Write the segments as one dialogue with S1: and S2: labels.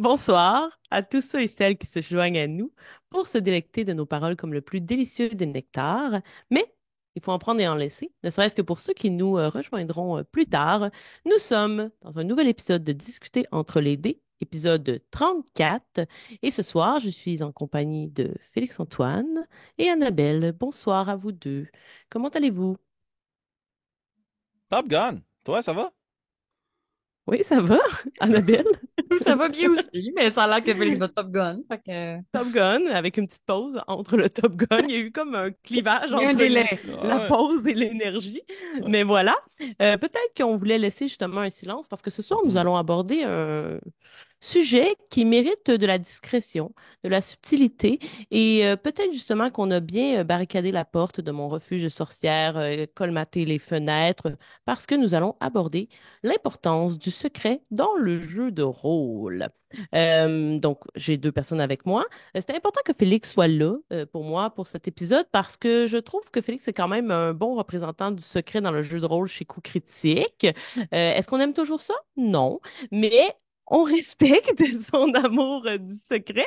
S1: Bonsoir à tous ceux et celles qui se joignent à nous pour se délecter de nos paroles comme le plus délicieux des nectars. Mais il faut en prendre et en laisser, ne serait-ce que pour ceux qui nous rejoindront plus tard. Nous sommes dans un nouvel épisode de Discuter entre les dés, épisode 34. Et ce soir, je suis en compagnie de Félix-Antoine et Annabelle. Bonsoir à vous deux. Comment allez-vous?
S2: Top Gun! Toi, ça va?
S1: Oui, ça va, Annabelle?
S3: Ça va bien aussi, mais ça a l'air que Félix va Top Gun. Fait que...
S1: Top Gun, avec une petite pause entre le Top Gun. Il y a eu comme un clivage
S3: Il y a un
S1: entre
S3: délai.
S1: la
S2: Ouais.
S1: pause et l'énergie.
S2: Ouais.
S1: Mais voilà. Peut-être qu'on voulait laisser justement un silence parce que ce soir, nous
S2: Mhm.
S1: allons aborder un sujet qui mérite de la discrétion, de la subtilité et peut-être justement qu'on a bien barricadé la porte de mon refuge de sorcière, colmaté les fenêtres parce que nous allons aborder l'importance du secret dans le jeu de rôle. Donc, j'ai deux personnes avec moi. C'était important que Félix soit là pour moi pour cet épisode parce que je trouve que Félix est quand même un bon représentant du secret dans le jeu de rôle chez Coup Critique. Est-ce qu'on aime toujours ça? Non. Mais on respecte son amour du secret.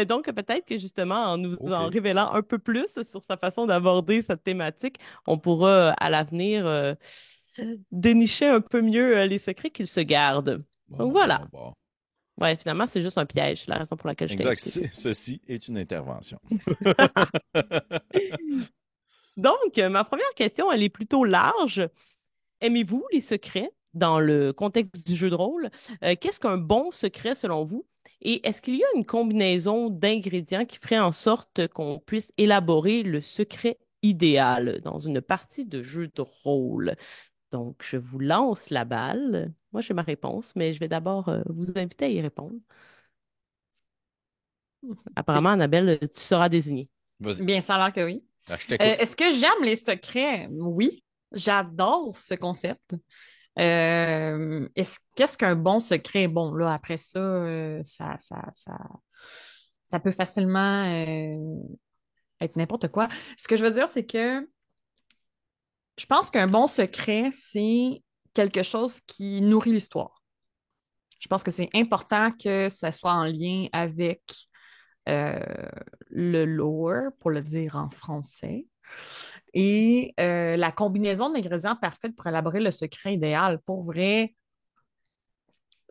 S1: Donc, peut-être que justement, en nous en
S2: OK.
S1: révélant un peu plus sur sa façon d'aborder cette thématique, on pourra à l'avenir dénicher un peu mieux les secrets qu'il se garde.
S2: Bon,
S1: Donc
S2: bon,
S1: voilà.
S2: bon.
S1: Ouais, finalement, c'est juste un piège, la raison pour laquelle je t'ai
S2: Exact.
S1: invité, Félix.
S2: Ceci est une intervention.
S1: Donc, ma première question, elle est plutôt large. Aimez-vous les secrets dans le contexte du jeu de rôle? Qu'est-ce qu'un bon secret selon vous? Et est-ce qu'il y a une combinaison d'ingrédients qui ferait en sorte qu'on puisse élaborer le secret idéal dans une partie de jeu de rôle? Donc, je vous lance la balle. Moi, j'ai ma réponse, mais je vais d'abord vous inviter à y répondre. Apparemment, Annabelle, tu seras désignée.
S2: Vas-y.
S3: Bien, ça a l'air que oui.
S2: Ah, je t'écoute.
S3: Est-ce que j'aime les secrets? Oui, j'adore ce concept. Qu'est-ce qu'un bon secret? Bon, là, après ça, ça peut facilement être n'importe quoi. Ce que je veux dire, c'est que je pense qu'un bon secret, c'est quelque chose qui nourrit l'histoire. Je pense que c'est important que ça soit en lien avec euh, le lore, pour le dire en français, et la combinaison d'ingrédients parfaite pour élaborer le secret idéal. Pour vrai,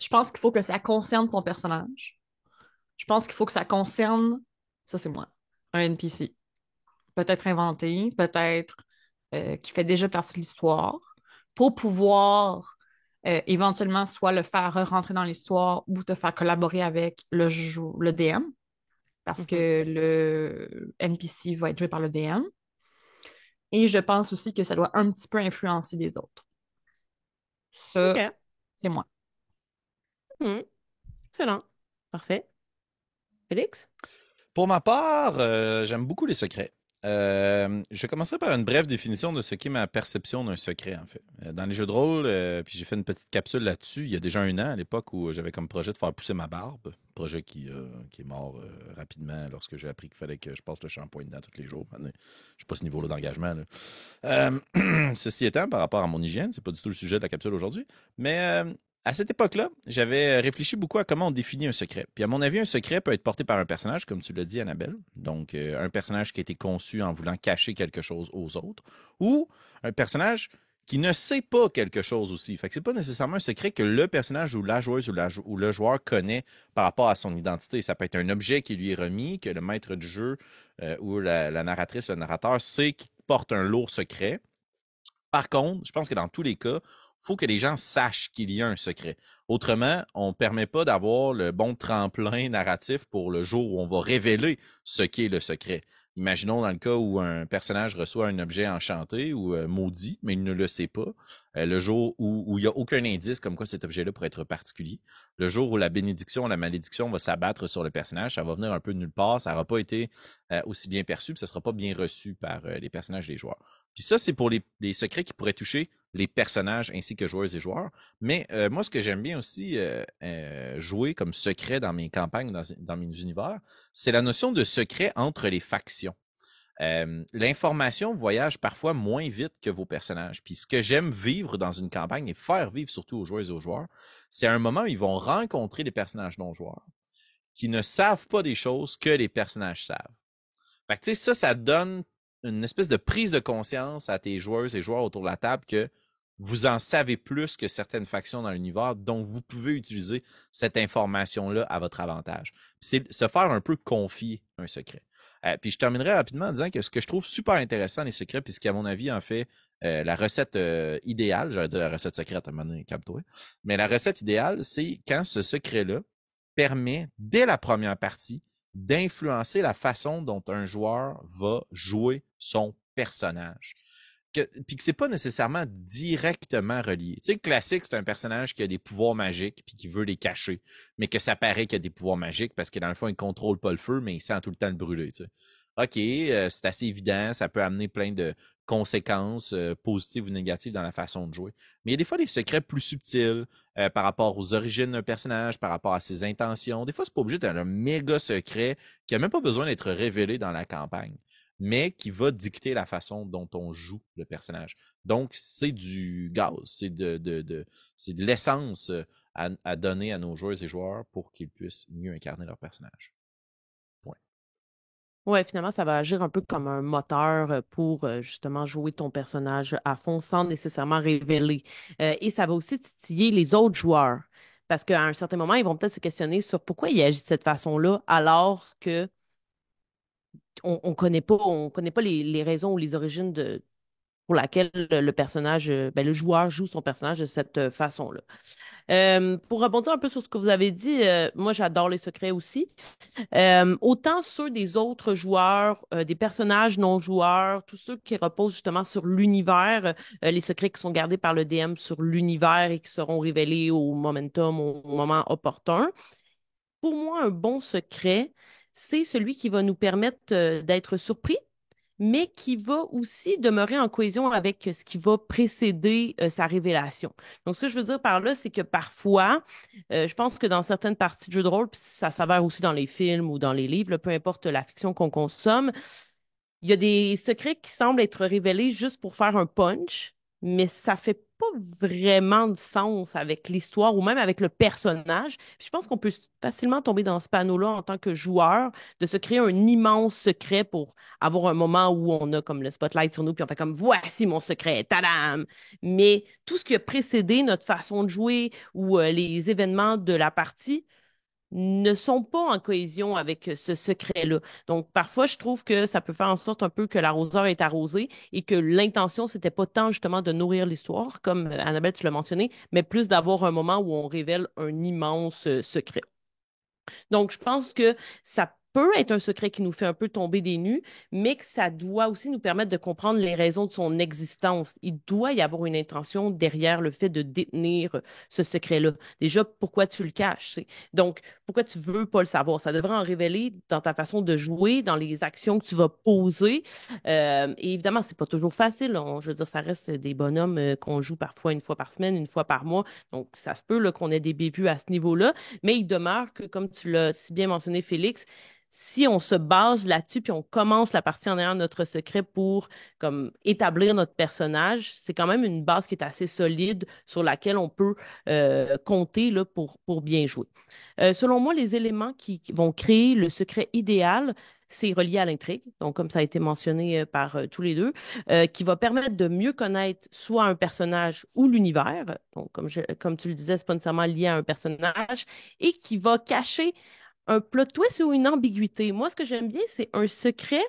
S3: je pense qu'il faut que ça concerne ton personnage. Je pense qu'il faut que ça concerne, ça c'est moi, un NPC. Peut-être inventé, peut-être qui fait déjà partie de l'histoire, pour pouvoir éventuellement soit le faire rentrer dans l'histoire ou te faire collaborer avec le DM, parce
S1: Mhm.
S3: que le NPC va être joué par le DM. Et je pense aussi que ça doit un petit peu influencer les autres. Ça,
S1: OK.
S3: c'est moi.
S1: Mhm. Excellent. Parfait. Félix?
S2: Pour ma part, j'aime beaucoup les secrets. Je commencerai par une brève définition de ce qu'est ma perception d'un secret, en fait. Dans les jeux de rôle, puis j'ai fait une petite capsule là-dessus il y a déjà un an, à l'époque où j'avais comme projet de faire pousser ma barbe. Projet qui est mort rapidement lorsque j'ai appris qu'il fallait que je passe le shampoing dedans tous les jours. Je n'ai pas ce niveau-là d'engagement, là. Ceci étant, par rapport à mon hygiène, c'est pas du tout le sujet de la capsule aujourd'hui, mais à cette époque-là, j'avais réfléchi beaucoup à comment on définit un secret. Puis à mon avis, un secret peut être porté par un personnage, comme tu l'as dit, Annabelle. Donc, un personnage qui a été conçu en voulant cacher quelque chose aux autres, ou un personnage qui ne sait pas quelque chose aussi. Fait que c'est pas nécessairement un secret que le personnage ou la joueuse ou le joueur connaît par rapport à son identité. Ça peut être un objet qui lui est remis, que le maître du jeu ou la narratrice, le narrateur sait qu'il porte un lourd secret. Par contre, je pense que dans tous les cas, il faut que les gens sachent qu'il y a un secret. Autrement, on ne permet pas d'avoir le bon tremplin narratif pour le jour où on va révéler ce qu'est le secret. Imaginons dans le cas où un personnage reçoit un objet enchanté ou maudit, mais il ne le sait pas. Le jour où il n'y a aucun indice comme quoi cet objet-là pourrait être particulier. Le jour où la bénédiction ou la malédiction va s'abattre sur le personnage, ça va venir un peu de nulle part, ça n'aura pas été aussi bien perçu, puis ça ne sera pas bien reçu par les personnages et les joueurs. Puis ça, c'est pour les secrets qui pourraient toucher les personnages ainsi que joueuses et joueurs. Mais moi, ce que j'aime bien aussi jouer comme secret dans mes campagnes, dans mes univers, c'est la notion de secret entre les factions. L'information voyage parfois moins vite que vos personnages. Puis ce que j'aime vivre dans une campagne et faire vivre surtout aux joueuses et aux joueurs, c'est un moment où ils vont rencontrer les personnages non-joueurs. qui ne savent pas des choses que les personnages savent. Fait que, tu sais, ça donne une espèce de prise de conscience à tes joueuses et joueurs autour de la table que vous en savez plus que certaines factions dans l'univers, donc vous pouvez utiliser cette information-là à votre avantage. C'est se faire un peu confier un secret. Puis je terminerai rapidement en disant que ce que je trouve super intéressant les secrets, puis ce qui, à mon avis, en fait la recette idéale, j'allais dire la recette secrète, à un moment donné, calme-toi, mais la recette idéale, c'est quand ce secret-là permet, dès la première partie, d'influencer la façon dont un joueur va jouer son personnage. Puis que c'est pas nécessairement directement relié. Tu sais, le classique, c'est un personnage qui a des pouvoirs magiques puis qui veut les cacher, mais que ça paraît qu'il a des pouvoirs magiques parce que dans le fond, il contrôle pas le feu, mais il sent tout le temps le brûler. Tu sais. OK, c'est assez évident, ça peut amener plein de conséquences positives ou négatives dans la façon de jouer. Mais il y a des fois des secrets plus subtils par rapport aux origines d'un personnage, par rapport à ses intentions. Des fois, c'est pas obligé d'être un méga secret qui a même pas besoin d'être révélé dans la campagne, mais qui va dicter la façon dont on joue le personnage. Donc, c'est du gaz, c'est de l'essence à donner à nos joueuses et joueurs pour qu'ils puissent mieux incarner leur personnage. Point.
S1: Ouais, finalement, ça va agir un peu comme un moteur pour justement jouer ton personnage à fond sans nécessairement révéler. Et ça va aussi titiller les autres joueurs. Parce qu'à un certain moment, ils vont peut-être se questionner sur pourquoi il agit de cette façon-là, alors que on connaît pas les raisons ou les origines pour laquelle le personnage, ben, le joueur joue son personnage de cette façon-là. Pour rebondir un peu sur ce que vous avez dit, moi j'adore les secrets aussi. Autant ceux des autres joueurs, des personnages non joueurs, tous ceux qui reposent justement sur l'univers, les secrets qui sont gardés par le DM sur l'univers et qui seront révélés au momentum, au moment opportun. Pour moi, un bon secret, c'est celui qui va nous permettre d'être surpris, mais qui va aussi demeurer en cohésion avec ce qui va précéder sa révélation. Donc, ce que je veux dire par là, c'est que parfois, je pense que dans certaines parties de jeux de rôle, puis ça s'avère aussi dans les films ou dans les livres, là, peu importe la fiction qu'on consomme, il y a des secrets qui semblent être révélés juste pour faire un punch, mais ça fait pas vraiment de sens avec l'histoire ou même avec le personnage. Puis je pense qu'on peut facilement tomber dans ce panneau-là en tant que joueur, de se créer un immense secret pour avoir un moment où on a comme le spotlight sur nous, puis on fait comme voici mon secret, tadam! Mais tout ce qui a précédé notre façon de jouer ou les événements de la partie, ne sont pas en cohésion avec ce secret-là. Donc, parfois, je trouve que ça peut faire en sorte un peu que l'arroseur est arrosé et que l'intention, c'était pas tant justement de nourrir l'histoire, comme Annabelle, tu l'as mentionné, mais plus d'avoir un moment où on révèle un immense secret. Donc, je pense que ça peut être un secret qui nous fait un peu tomber des nues, mais que ça doit aussi nous permettre de comprendre les raisons de son existence. Il doit y avoir une intention derrière le fait de détenir ce secret-là. Déjà, pourquoi tu le caches? Donc, pourquoi tu veux pas le savoir? Ça devrait en révéler dans ta façon de jouer, dans les actions que tu vas poser. Et évidemment, c'est pas toujours facile. Je veux dire, ça reste des bonhommes qu'on joue parfois une fois par semaine, une fois par mois. Donc, ça se peut là, qu'on ait des bévues à ce niveau-là. Mais il demeure que, comme tu l'as si bien mentionné, Félix, si on se base là-dessus puis on commence la partie en ayant notre secret pour comme établir notre personnage, c'est quand même une base qui est assez solide sur laquelle on peut compter là, pour bien jouer. Selon moi, les éléments qui vont créer le secret idéal, c'est relié à l'intrigue, donc comme ça a été mentionné par tous les deux, qui va permettre de mieux connaître soit un personnage ou l'univers, donc comme tu le disais, c'est pas nécessairement lié à un personnage, et qui va cacher un plot twist ou une ambiguïté. Moi, ce que j'aime bien, c'est un secret.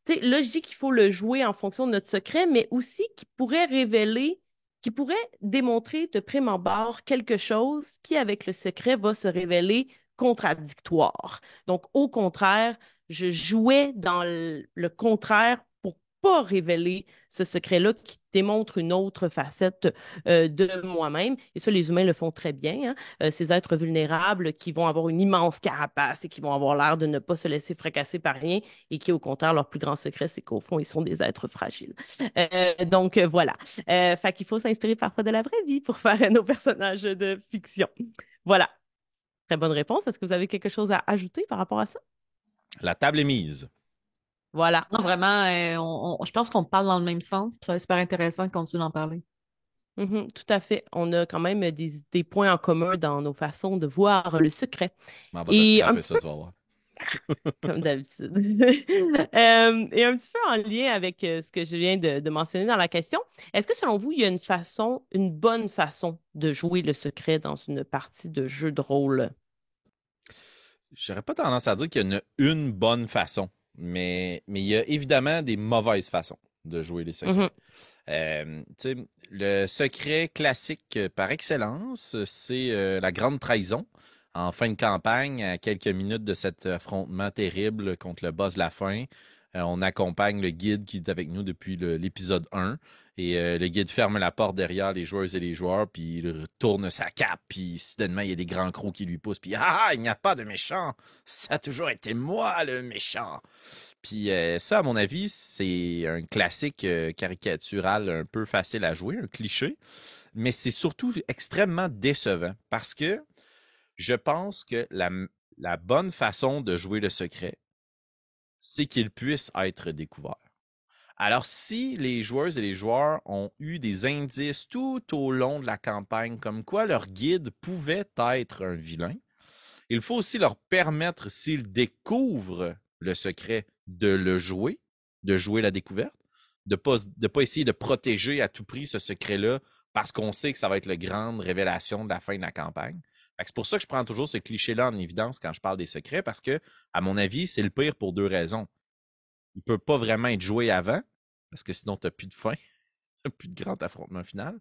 S1: Tu sais, là, je dis qu'il faut le jouer en fonction de notre secret, mais aussi qui pourrait révéler, qui pourrait démontrer de prime abord quelque chose qui, avec le secret, va se révéler contradictoire. Donc, au contraire, je jouais dans le contraire pour pas révéler ce secret-là qui démontre une autre facette de moi-même. Et ça, les humains le font très bien, hein. Ces êtres vulnérables qui vont avoir une immense carapace et qui vont avoir l'air de ne pas se laisser fracasser par rien et qui, au contraire, leur plus grand secret, c'est qu'au fond, ils sont des êtres fragiles. Donc, voilà. Fait qu'il faut s'inspirer parfois de la vraie vie pour faire nos personnages de fiction. Voilà. Très bonne réponse. Est-ce que vous avez quelque chose à ajouter par rapport à ça?
S2: La table est mise.
S3: Voilà. Non, vraiment, je pense qu'on parle dans le même sens, puis ça va être super intéressant de continuer d'en parler.
S1: Mhm, tout à fait. On a quand même des points en commun dans nos façons de voir le secret.
S2: Mais on va te
S1: Et un
S2: scraper
S1: petit
S2: ça,
S1: peu
S2: tu vas voir.
S1: comme d'habitude. Et un petit peu en lien avec ce que je viens de mentionner dans la question, est-ce que selon vous, il y a une bonne façon de jouer le secret dans une partie de jeu de rôle?
S2: J'aurais pas tendance à dire qu'il y en a une bonne façon, mais il y a évidemment des mauvaises façons de jouer les
S1: Mhm,
S2: secrets. Tu sais, le secret classique par excellence, c'est la grande trahison. En fin de campagne, à quelques minutes de cet affrontement terrible contre le boss de la fin, on accompagne le guide qui est avec nous depuis l'épisode 1. Et le guide ferme la porte derrière les joueuses et les joueurs, puis il tourne sa cape, puis soudainement, il y a des grands crocs qui lui poussent, puis ah, il n'y a pas de méchant! Ça a toujours été moi le méchant! Puis ça, à mon avis, c'est un classique caricatural un peu facile à jouer, un cliché, mais c'est surtout extrêmement décevant parce que je pense que la bonne façon de jouer le secret, c'est qu'il puisse être découvert. Alors, si les joueuses et les joueurs ont eu des indices tout au long de la campagne, comme quoi leur guide pouvait être un vilain, il faut aussi leur permettre, s'ils découvrent le secret, de le jouer, de jouer la découverte, de pas essayer de protéger à tout prix ce secret-là parce qu'on sait que ça va être la grande révélation de la fin de la campagne. C'est pour ça que je prends toujours ce cliché-là en évidence quand je parle des secrets parce que, à mon avis, c'est le pire pour deux raisons. Il ne peut pas vraiment être joué avant parce que sinon, tu n'as plus de fin, plus de grand affrontement final.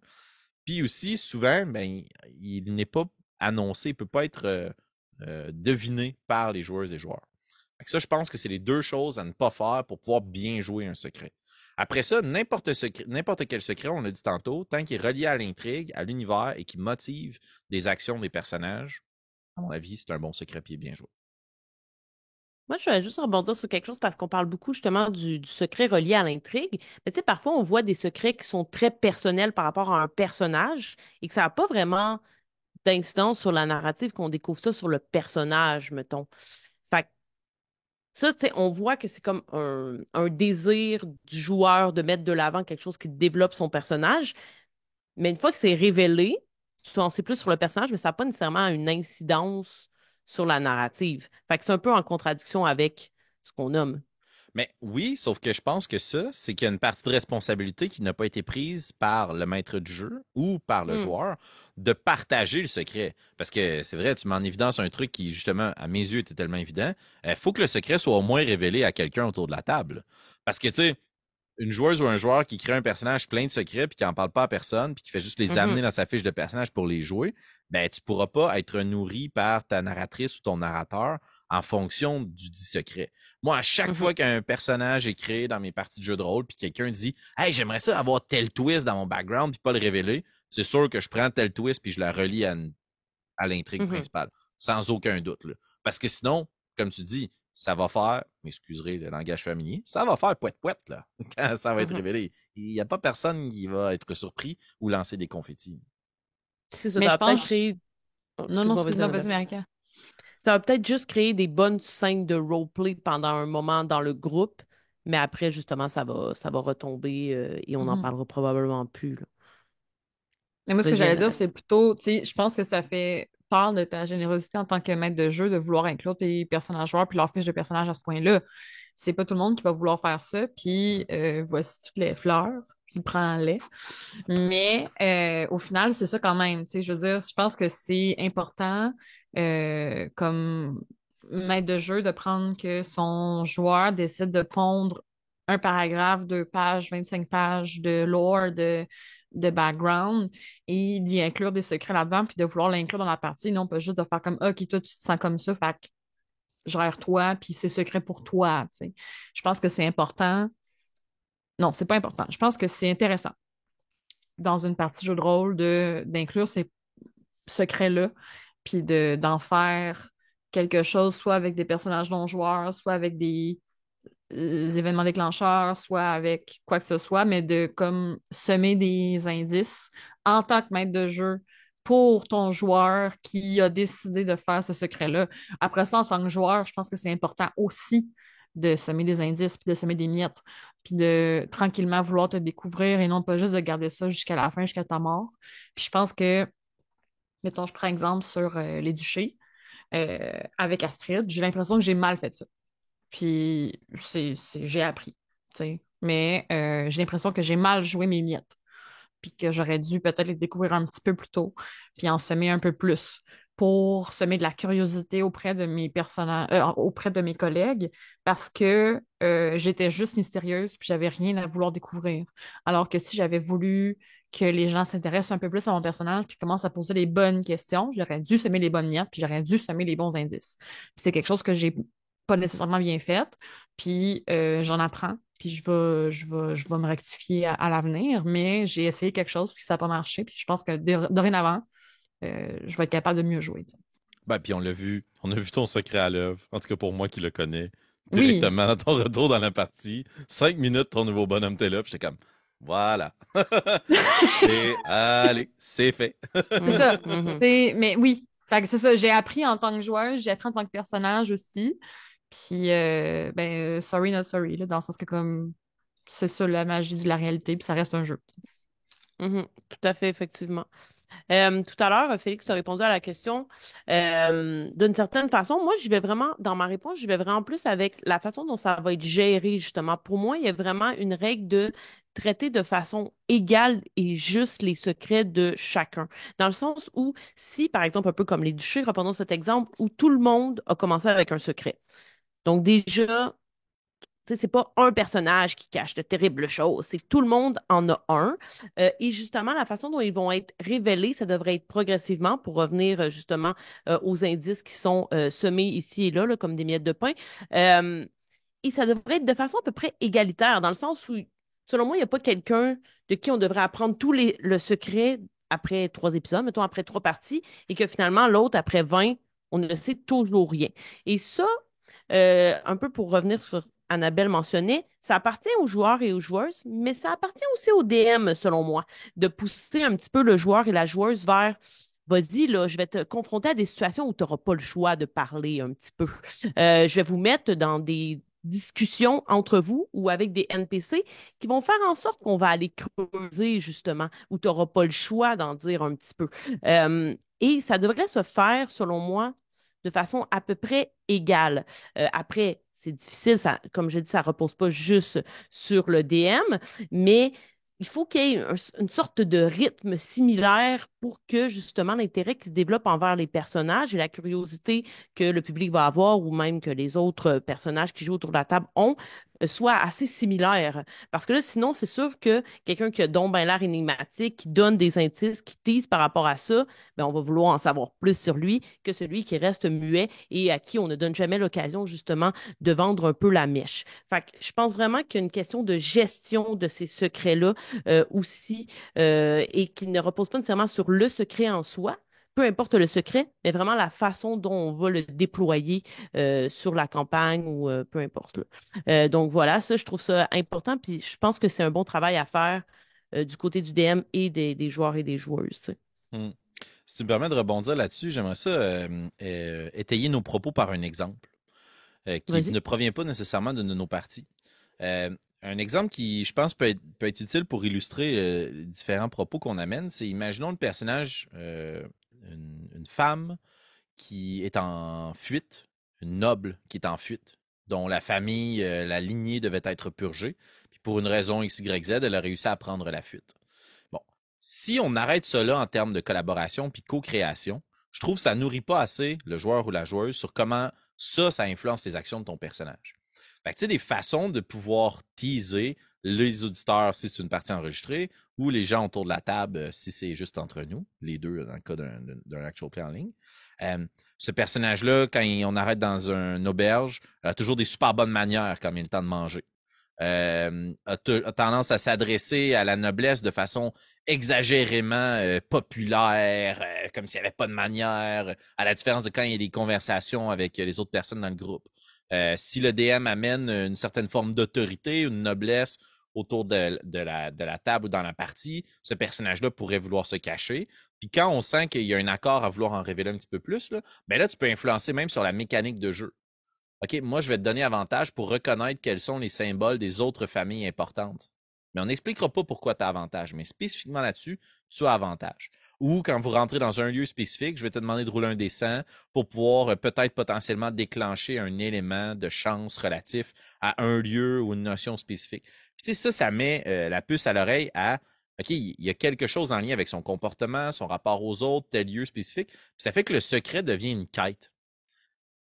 S2: Puis aussi, souvent, ben, il n'est pas annoncé, il ne peut pas être deviné par les joueuses et joueurs. Ça, je pense que c'est les deux choses à ne pas faire pour pouvoir bien jouer un secret. Après ça, n'importe quel secret, on l'a dit tantôt, tant qu'il est relié à l'intrigue, à l'univers et qui motive des actions des personnages, à mon avis, c'est un bon secret et bien joué.
S1: Moi, je voulais juste rebondir sur quelque chose parce qu'on parle beaucoup justement du secret relié à l'intrigue. Mais tu sais, parfois, on voit des secrets qui sont très personnels par rapport à un personnage et que ça n'a pas vraiment d'incidence sur la narrative, qu'on découvre ça sur le personnage, mettons. Fait que ça, tu sais, on voit que c'est comme un désir du joueur de mettre de l'avant quelque chose qui développe son personnage. Mais une fois que c'est révélé, tu en sais plus sur le personnage, mais ça n'a pas nécessairement une incidence sur la narrative. Fait que c'est un peu en contradiction avec ce qu'on nomme.
S2: Mais oui, sauf que je pense que ça, c'est qu'il y a une partie de responsabilité qui n'a pas été prise par le maître du jeu ou par le
S1: Hmm.
S2: joueur de partager le secret. Parce que c'est vrai, tu mets en évidence un truc qui, justement, à mes yeux, était tellement évident. Il faut que le secret soit au moins révélé à quelqu'un autour de la table. Parce que, tu sais, une joueuse ou un joueur qui crée un personnage plein de secrets puis qui n'en parle pas à personne puis qui fait juste les amener
S1: Mhm.
S2: dans sa fiche de personnage pour les jouer, ben tu pourras pas être nourri par ta narratrice ou ton narrateur en fonction du dit secret. Moi, à chaque
S1: Mhm.
S2: fois qu'un personnage est créé dans mes parties de jeux de rôle puis quelqu'un dit "Hey, j'aimerais ça avoir tel twist dans mon background puis pas le révéler", c'est sûr que je prends tel twist puis je la relie à l'intrigue
S1: Mhm.
S2: principale, sans aucun doute. Là. Parce que sinon, comme tu dis, ça va faire, m'excuserez le langage familier, ça va faire poète-poète là, quand ça va être
S1: Mhm.
S2: révélé. Il n'y a pas personne qui va être surpris ou lancer des confettis.
S1: C'est ça,
S3: Mais
S1: ça
S3: je
S1: va peut-être
S3: pense.
S1: créer. Oh,
S3: Non, non,
S1: excuse-moi, vas-y,
S3: excuse-moi,
S1: Annabelle.
S3: vas-y, Marika.
S1: Ça va peut-être juste créer des bonnes scènes de roleplay pendant un moment dans le groupe, mais après, justement, ça va retomber et on n'en
S3: Mhm.
S1: parlera probablement plus, là.
S3: Et moi, ce que
S1: Vas-y,
S3: j'allais dire,
S1: Annabelle.
S3: c'est plutôt, tu sais, je pense que ça fait part de ta générosité en tant que maître de jeu de vouloir inclure tes personnages joueurs puis leur fiche de personnage à ce point-là. C'est pas tout le monde qui va vouloir faire ça, puis voici toutes les fleurs, puis prends-les. Mais au final, c'est ça quand même. Tu sais, je veux dire, je pense que c'est important comme maître de jeu de prendre que son joueur décide de pondre un paragraphe, 2 pages, 25 pages de lore, de background et d'y inclure des secrets là-dedans, puis de vouloir l'inclure dans la partie, non pas juste de faire comme OK, toi, tu te sens comme ça, fait que gère-toi, puis c'est secret pour toi. Tu sais. Je pense que c'est important. Non, c'est pas important. Je pense que c'est intéressant dans une partie jeu de rôle d'inclure ces secrets-là, puis d'en faire quelque chose, soit avec des personnages non-joueurs, soit avec des événements déclencheurs, soit avec quoi que ce soit, mais de comme semer des indices en tant que maître de jeu pour ton joueur qui a décidé de faire ce secret-là. Après ça, en tant que joueur, je pense que c'est important aussi de semer des indices, puis de semer des miettes, puis de tranquillement vouloir te découvrir et non pas juste de garder ça jusqu'à la fin, jusqu'à ta mort. Puis je pense que, mettons, je prends exemple sur les Duchés avec Astrid, j'ai l'impression que j'ai mal fait ça. Puis j'ai appris, tu sais. Mais j'ai l'impression que j'ai mal joué mes miettes puis que j'aurais dû peut-être les découvrir un petit peu plus tôt, puis en semer un peu plus pour semer de la curiosité auprès de mes personnages, auprès de mes collègues, parce que j'étais juste mystérieuse, puis j'avais rien à vouloir découvrir. Alors que si j'avais voulu que les gens s'intéressent un peu plus à mon personnage, puis commencent à poser les bonnes questions, j'aurais dû semer les bonnes miettes, puis j'aurais dû semer les bons indices. Puis c'est quelque chose que j'ai pas nécessairement bien fait, puis j'en apprends, puis je vais me rectifier à l'avenir, mais j'ai essayé quelque chose, puis ça n'a pas marché, puis je pense que dorénavant, je vais être capable de mieux jouer. T'sais.
S2: Ben, puis on a vu ton secret à l'œuvre, en tout cas pour moi qui le connais,
S3: Oui,
S2: directement dans ton retour dans la partie. 5 minutes, ton nouveau bonhomme t'es là, puis j'étais comme, voilà. Et allez, c'est fait.
S3: c'est
S1: Mhm,
S3: ça.
S1: mhm.
S3: Mais oui, fait que c'est ça. J'ai appris en tant que joueuse, j'ai appris en tant que personnage aussi. Puis, sorry, not sorry, là, dans le sens que comme c'est ça la magie de la réalité, puis ça reste un jeu.
S1: Mhm. Tout à fait, effectivement. Tout à l'heure, Félix, tu as répondu à la question d'une certaine façon. Moi, j'y vais vraiment, dans ma réponse, j'y vais vraiment plus avec la façon dont ça va être géré, justement. Pour moi, il y a vraiment une règle de traiter de façon égale et juste les secrets de chacun. Dans le sens où, si, par exemple, un peu comme les Duchés, reprenons cet exemple, où tout le monde a commencé avec un secret. Donc déjà, tu sais, c'est pas un personnage qui cache de terribles choses, c'est que tout le monde en a un. Et justement, la façon dont ils vont être révélés, ça devrait être progressivement pour revenir justement aux indices qui sont semés ici et là, là, comme des miettes de pain. Euh, et ça devrait être de façon à peu près égalitaire, dans le sens où, selon moi, il n'y a pas quelqu'un de qui on devrait apprendre le secret après 3 épisodes, mettons après 3 parties, et que finalement, l'autre, après 20, on ne sait toujours rien. Et ça, un peu pour revenir sur Annabelle mentionnait, ça appartient aux joueurs et aux joueuses, mais ça appartient aussi au DM, selon moi, de pousser un petit peu le joueur et la joueuse vers vas-y, là, je vais te confronter à des situations où tu n'auras pas le choix de parler un petit peu. Je vais vous mettre dans des discussions entre vous ou avec des NPC qui vont faire en sorte qu'on va aller creuser, justement, où tu n'auras pas le choix d'en dire un petit peu. Et ça devrait se faire, selon moi, de façon à peu près égale. Après, c'est difficile, ça, comme je dis, ça ne repose pas juste sur le DM, mais il faut qu'il y ait une sorte de rythme similaire pour que justement l'intérêt qui se développe envers les personnages et la curiosité que le public va avoir ou même que les autres personnages qui jouent autour de la table ont soit assez similaire. Parce que là, sinon, c'est sûr que quelqu'un qui a donc ben l'air énigmatique, qui donne des indices, qui tease par rapport à ça, ben, on va vouloir en savoir plus sur lui que celui qui reste muet et à qui on ne donne jamais l'occasion, justement, de vendre un peu la mèche. Fait que je pense vraiment qu'il y a une question de gestion de ces secrets-là aussi et qui ne repose pas nécessairement sur le secret en soi, peu importe le secret, mais vraiment la façon dont on va le déployer sur la campagne ou peu importe. Là. Donc voilà, ça, je trouve ça important. Puis je pense que c'est un bon travail à faire du côté du DM et des joueurs et des joueuses. Tu sais.
S2: Hmm. Si tu me permets de rebondir là-dessus, j'aimerais ça étayer nos propos par un exemple qui
S1: Vas-y.
S2: ne provient pas nécessairement de nos parties. Un exemple qui, je pense, peut être utile pour illustrer les différents propos qu'on amène, c'est imaginons le personnage, une femme qui est en fuite, une noble qui est en fuite, dont la famille, la lignée devait être purgée. Puis pour une raison X, Y, Z, elle a réussi à prendre la fuite. Bon, si on arrête cela en termes de collaboration puis co-création, je trouve que ça nourrit pas assez le joueur ou la joueuse sur comment ça influence les actions de ton personnage. Fait que tu sais, des façons de pouvoir teaser les auditeurs si c'est une partie enregistrée ou les gens autour de la table si c'est juste entre nous, les deux dans le cas d'un actual play en ligne. Ce personnage-là, quand on arrête dans une auberge, a toujours des super bonnes manières quand il est le temps de manger. A tendance à s'adresser à la noblesse de façon exagérément populaire, comme s'il n'y avait pas de manière, à la différence de quand il y a des conversations avec les autres personnes dans le groupe. Si le DM amène une certaine forme d'autorité, une noblesse autour de la table ou dans la partie, ce personnage-là pourrait vouloir se cacher. Puis quand on sent qu'il y a un accord à vouloir en révéler un petit peu plus, là, ben là, tu peux influencer même sur la mécanique de jeu. OK, moi, je vais te donner avantage pour reconnaître quels sont les symboles des autres familles importantes. Mais on n'expliquera pas pourquoi tu as avantage, mais spécifiquement là-dessus, tu as avantage. Ou quand vous rentrez dans un lieu spécifique, je vais te demander de rouler un dessin pour pouvoir peut-être potentiellement déclencher un élément de chance relatif à un lieu ou une notion spécifique. Puis tu sais, ça met la puce à l'oreille à OK, il y a quelque chose en lien avec son comportement, son rapport aux autres, tel lieu spécifique. Puis ça fait que le secret devient une quête.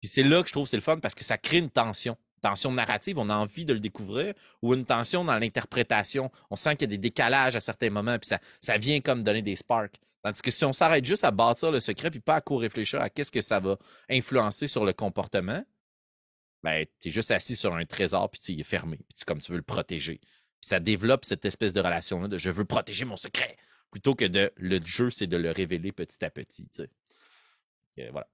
S2: Puis c'est là que je trouve que c'est le fun parce que ça crée une tension. Tension narrative, on a envie de le découvrir, ou une tension dans l'interprétation. On sent qu'il y a des décalages à certains moments, puis ça vient comme donner des sparks. Tandis que si on s'arrête juste à bâtir le secret, puis pas à co-réfléchir à qu'est-ce que ça va influencer sur le comportement, ben, tu es juste assis sur un trésor, puis il est fermé, puis comme tu veux le protéger. Puis ça développe cette espèce de relation-là de je veux protéger mon secret, plutôt que de le jeu, c'est de le révéler petit à petit. Voilà.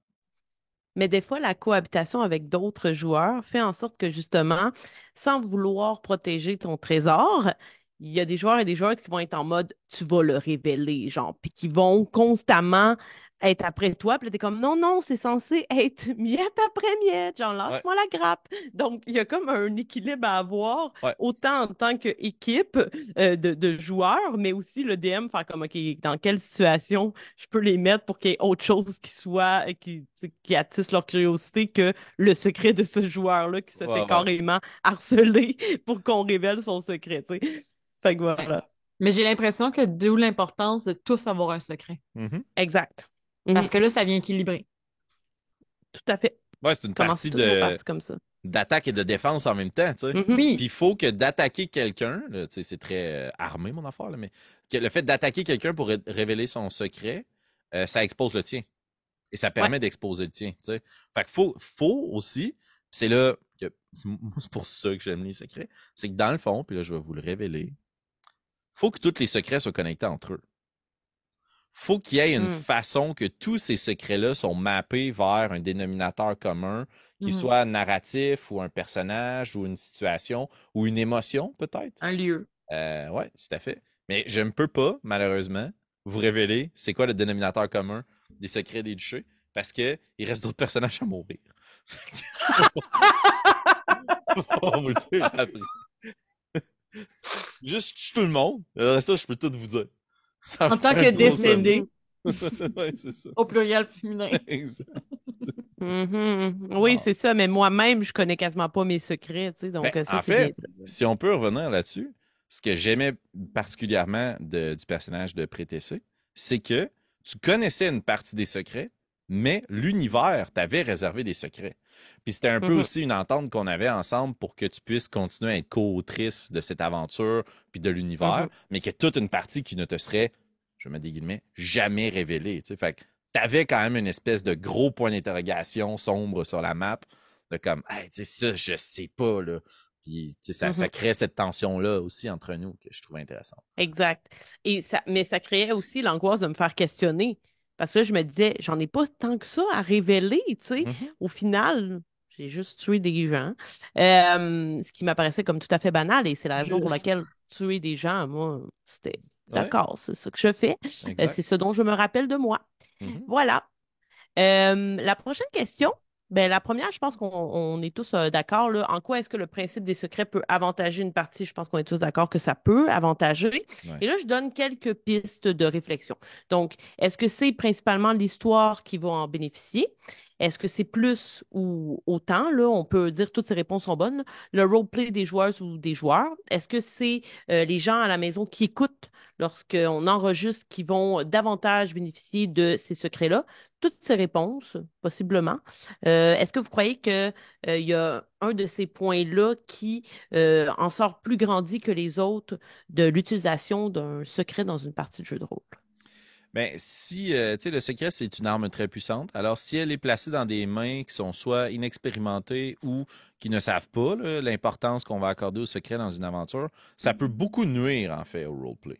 S1: Mais des fois, la cohabitation avec d'autres joueurs fait en sorte que justement, sans vouloir protéger ton trésor, il y a des joueurs et des joueuses qui vont être en mode tu vas le révéler, genre, puis qui vont constamment être après toi. Puis là, t'es comme non, non, c'est censé être miette après miette, genre
S2: Ouais,
S1: lâche-moi la grappe. Donc, il y a comme un équilibre à avoir,
S2: ouais,
S1: autant en tant qu'équipe de joueurs, mais aussi le DM faire comme OK, dans quelle situation je peux les mettre pour qu'il y ait autre chose qui soit, qui attise leur curiosité que le secret de ce joueur-là qui se fait
S2: ouais, ouais.
S1: carrément harceler pour qu'on révèle son secret, tu sais. Fait que
S3: Ouais.
S1: voilà.
S3: Mais j'ai l'impression que d'où l'importance de tous avoir un secret.
S2: Mhm.
S1: Exact.
S3: Parce
S1: Mhm.
S3: que là, ça vient équilibrer.
S1: Tout à fait.
S2: Ouais, c'est une
S1: Commencer
S2: partie
S1: toutes nos parties comme ça.
S2: d'attaque et de défense en même temps, tu sais.
S1: Mhm.
S3: Oui.
S2: Puis il faut que d'attaquer quelqu'un, là, tu sais, c'est très armé mon affaire, là, mais que le fait d'attaquer quelqu'un pour révéler son secret, ça expose le tien. Et ça
S1: Ouais.
S2: permet d'exposer le tien, tu sais. Fait qu'il faut aussi, puis c'est là que moi, c'est pour ça que j'aime les secrets, c'est que dans le fond, puis là je vais vous le révéler, faut que tous les secrets soient connectés entre eux. Faut qu'il y ait une
S1: Mm.
S2: façon que tous ces secrets-là sont mappés vers un dénominateur commun, qui
S3: Mhm.
S2: soit narratif ou un personnage ou une situation ou une émotion, peut-être.
S3: Un lieu.
S2: Ouais, tout à fait. Mais je ne peux pas, malheureusement, vous révéler c'est quoi le dénominateur commun des secrets des duchés, parce que il reste d'autres personnages à mourir. On va vous le dire après. Juste je tout le monde. Ça, je peux tout vous dire. Ça va
S3: En tant
S2: faire
S3: que
S2: un gros somme.
S3: décédé,
S2: Ouais, c'est ça.
S3: au pluriel féminin.
S2: Exact.
S1: Mhm. Oui,
S2: Ah.
S1: c'est ça, mais moi-même, je connais quasiment pas mes secrets, tu sais,
S2: Ben,
S1: donc ça,
S2: en
S1: c'est bien.
S2: fait, si on peut revenir là-dessus, ce que j'aimais particulièrement du personnage de Prétessé, c'est que tu connaissais une partie des secrets, mais l'univers t'avait réservé des secrets. Puis c'était un peu
S1: Mhm.
S2: aussi une entente qu'on avait ensemble pour que tu puisses continuer à être co-autrice de cette aventure puis de l'univers,
S1: Mhm.
S2: mais que toute une partie qui ne te serait, je mets des guillemets, jamais révélée. Tu sais. Fait que t'avais quand même une espèce de gros point d'interrogation sombre sur la map, de comme, hey, tu sais, ça, je sais pas, là. Puis, tu sais, ça
S1: Mhm.
S2: crée cette tension-là aussi entre nous que je trouve intéressante.
S1: Exact. Mais ça créait aussi l'angoisse de me faire questionner. Parce que là, je me disais, j'en ai pas tant que ça à révéler, tu sais.
S2: Mhm.
S1: Au final, j'ai juste tué des gens. Ce qui m'apparaissait comme tout à fait banal. Et c'est la raison pour
S3: Juste.
S1: laquelle tuer des gens, moi, c'était
S2: Ouais,
S1: d'accord, c'est ça que je fais. C'est
S2: exact.
S1: ce dont je me rappelle de moi.
S2: Mhm.
S1: Voilà. La prochaine question, ben, la première, je pense qu'on est tous d'accord, là. En quoi est-ce que le principe des secrets peut avantager une partie? Je pense qu'on est tous d'accord que ça peut avantager.
S2: Ouais.
S1: Et là, je donne quelques pistes de réflexion. Donc, est-ce que c'est principalement l'histoire qui va en bénéficier? Est-ce que c'est plus ou autant? Là, on peut dire toutes ces réponses sont bonnes. Le roleplay des joueuses ou des joueurs. Est-ce que c'est les gens à la maison qui écoutent lorsqu'on enregistre qui vont davantage bénéficier de ces secrets-là? Toutes ces réponses, possiblement. Est-ce que vous croyez que, il y a un de ces points-là qui en sort plus grandi que les autres de l'utilisation d'un secret dans une partie de jeu de rôle?
S2: Ben, si, tu sais, le secret, c'est une arme très puissante. Alors, si elle est placée dans des mains qui sont soit inexpérimentées ou qui ne savent pas là, l'importance qu'on va accorder au secret dans une aventure, ça peut beaucoup nuire, en fait, au roleplay.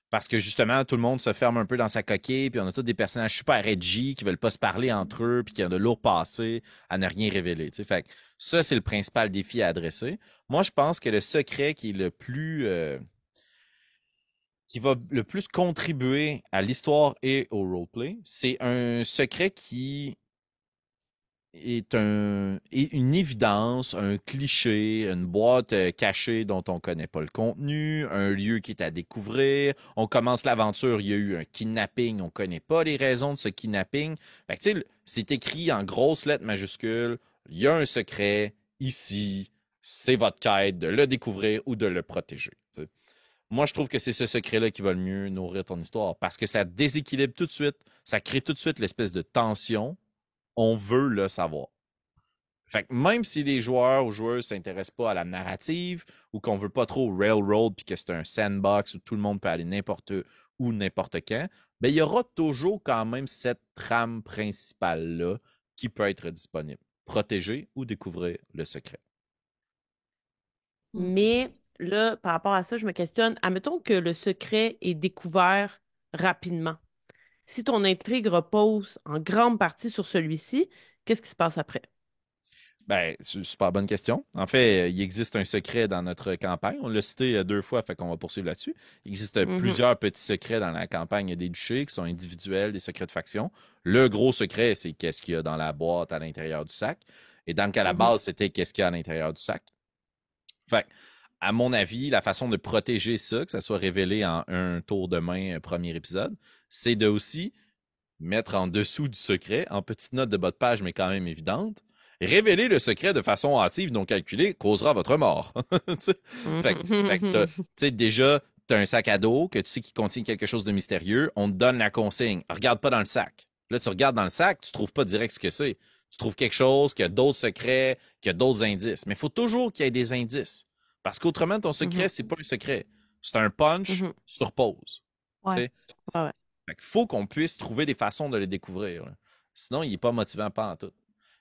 S2: Parce que justement, tout le monde se ferme un peu dans sa coquille, puis on a tous des personnages super edgy qui veulent pas se parler entre eux, puis qui ont de lourds passés à ne rien révéler. Tu sais. Fait que ça, c'est le principal défi à adresser. Moi, je pense que le secret qui est le plus qui va le plus contribuer à l'histoire et au roleplay, c'est un secret qui est une évidence, un cliché, une boîte cachée dont on ne connaît pas le contenu, un lieu qui est à découvrir. On commence l'aventure, il y a eu un kidnapping, on ne connaît pas les raisons de ce kidnapping. Fait que, tu sais, c'est écrit en grosses lettres majuscules, il y a un secret ici, c'est votre quête de le découvrir ou de le protéger. T'sais. Moi, je trouve que c'est ce secret-là qui va le mieux nourrir ton histoire parce que ça déséquilibre tout de suite, ça crée tout de suite l'espèce de tension. On veut le savoir. Fait que même si les joueurs ou joueuses ne s'intéressent pas à la narrative ou qu'on veut pas trop railroad puis que c'est un sandbox où tout le monde peut aller n'importe où, n'importe quand, ben, il y aura toujours quand même cette trame principale-là qui peut être disponible. Protéger ou découvrir le secret.
S1: Mais là, par rapport à ça, je me questionne. Admettons que le secret est découvert rapidement. Si ton intrigue repose en grande partie sur celui-ci, qu'est-ce qui se passe après?
S2: Ben, c'est une super bonne question. En fait, il existe un secret dans notre campagne. On l'a cité 2 fois, fait qu'on va poursuivre là-dessus. Il existe
S1: Mhm,
S2: plusieurs petits secrets dans la campagne des duchés qui sont individuels, des secrets de faction. Le gros secret, c'est qu'est-ce qu'il y a dans la boîte à l'intérieur du sac. Et donc, à la
S1: mhm,
S2: base, c'était qu'est-ce qu'il y a à l'intérieur du sac. Fait à mon avis, la façon de protéger ça, que ça soit révélé en un tour de main, premier épisode, c'est de aussi mettre en dessous du secret, en petite note de bas de page, mais quand même évidente, révéler le secret de façon hâtive non calculée causera votre mort. Fait que tu
S1: mhm.
S2: sais, déjà, tu as un sac à dos que tu sais qui contient quelque chose de mystérieux, on te donne la consigne. Regarde pas dans le sac. Là, tu regardes dans le sac, tu trouves pas direct ce que c'est. Tu trouves quelque chose qui a d'autres secrets, qui a d'autres indices. Mais il faut toujours qu'il y ait des indices. Parce qu'autrement, ton secret,
S1: Mhm,
S2: c'est pas un secret. C'est un punch
S1: mhm.
S2: sur pause. Tu
S3: Ouais.
S2: sais?
S1: Ouais, ouais.
S2: Fait qu'il faut qu'on puisse trouver des façons de le découvrir. Là. Sinon, il n'est pas motivant pas en tout.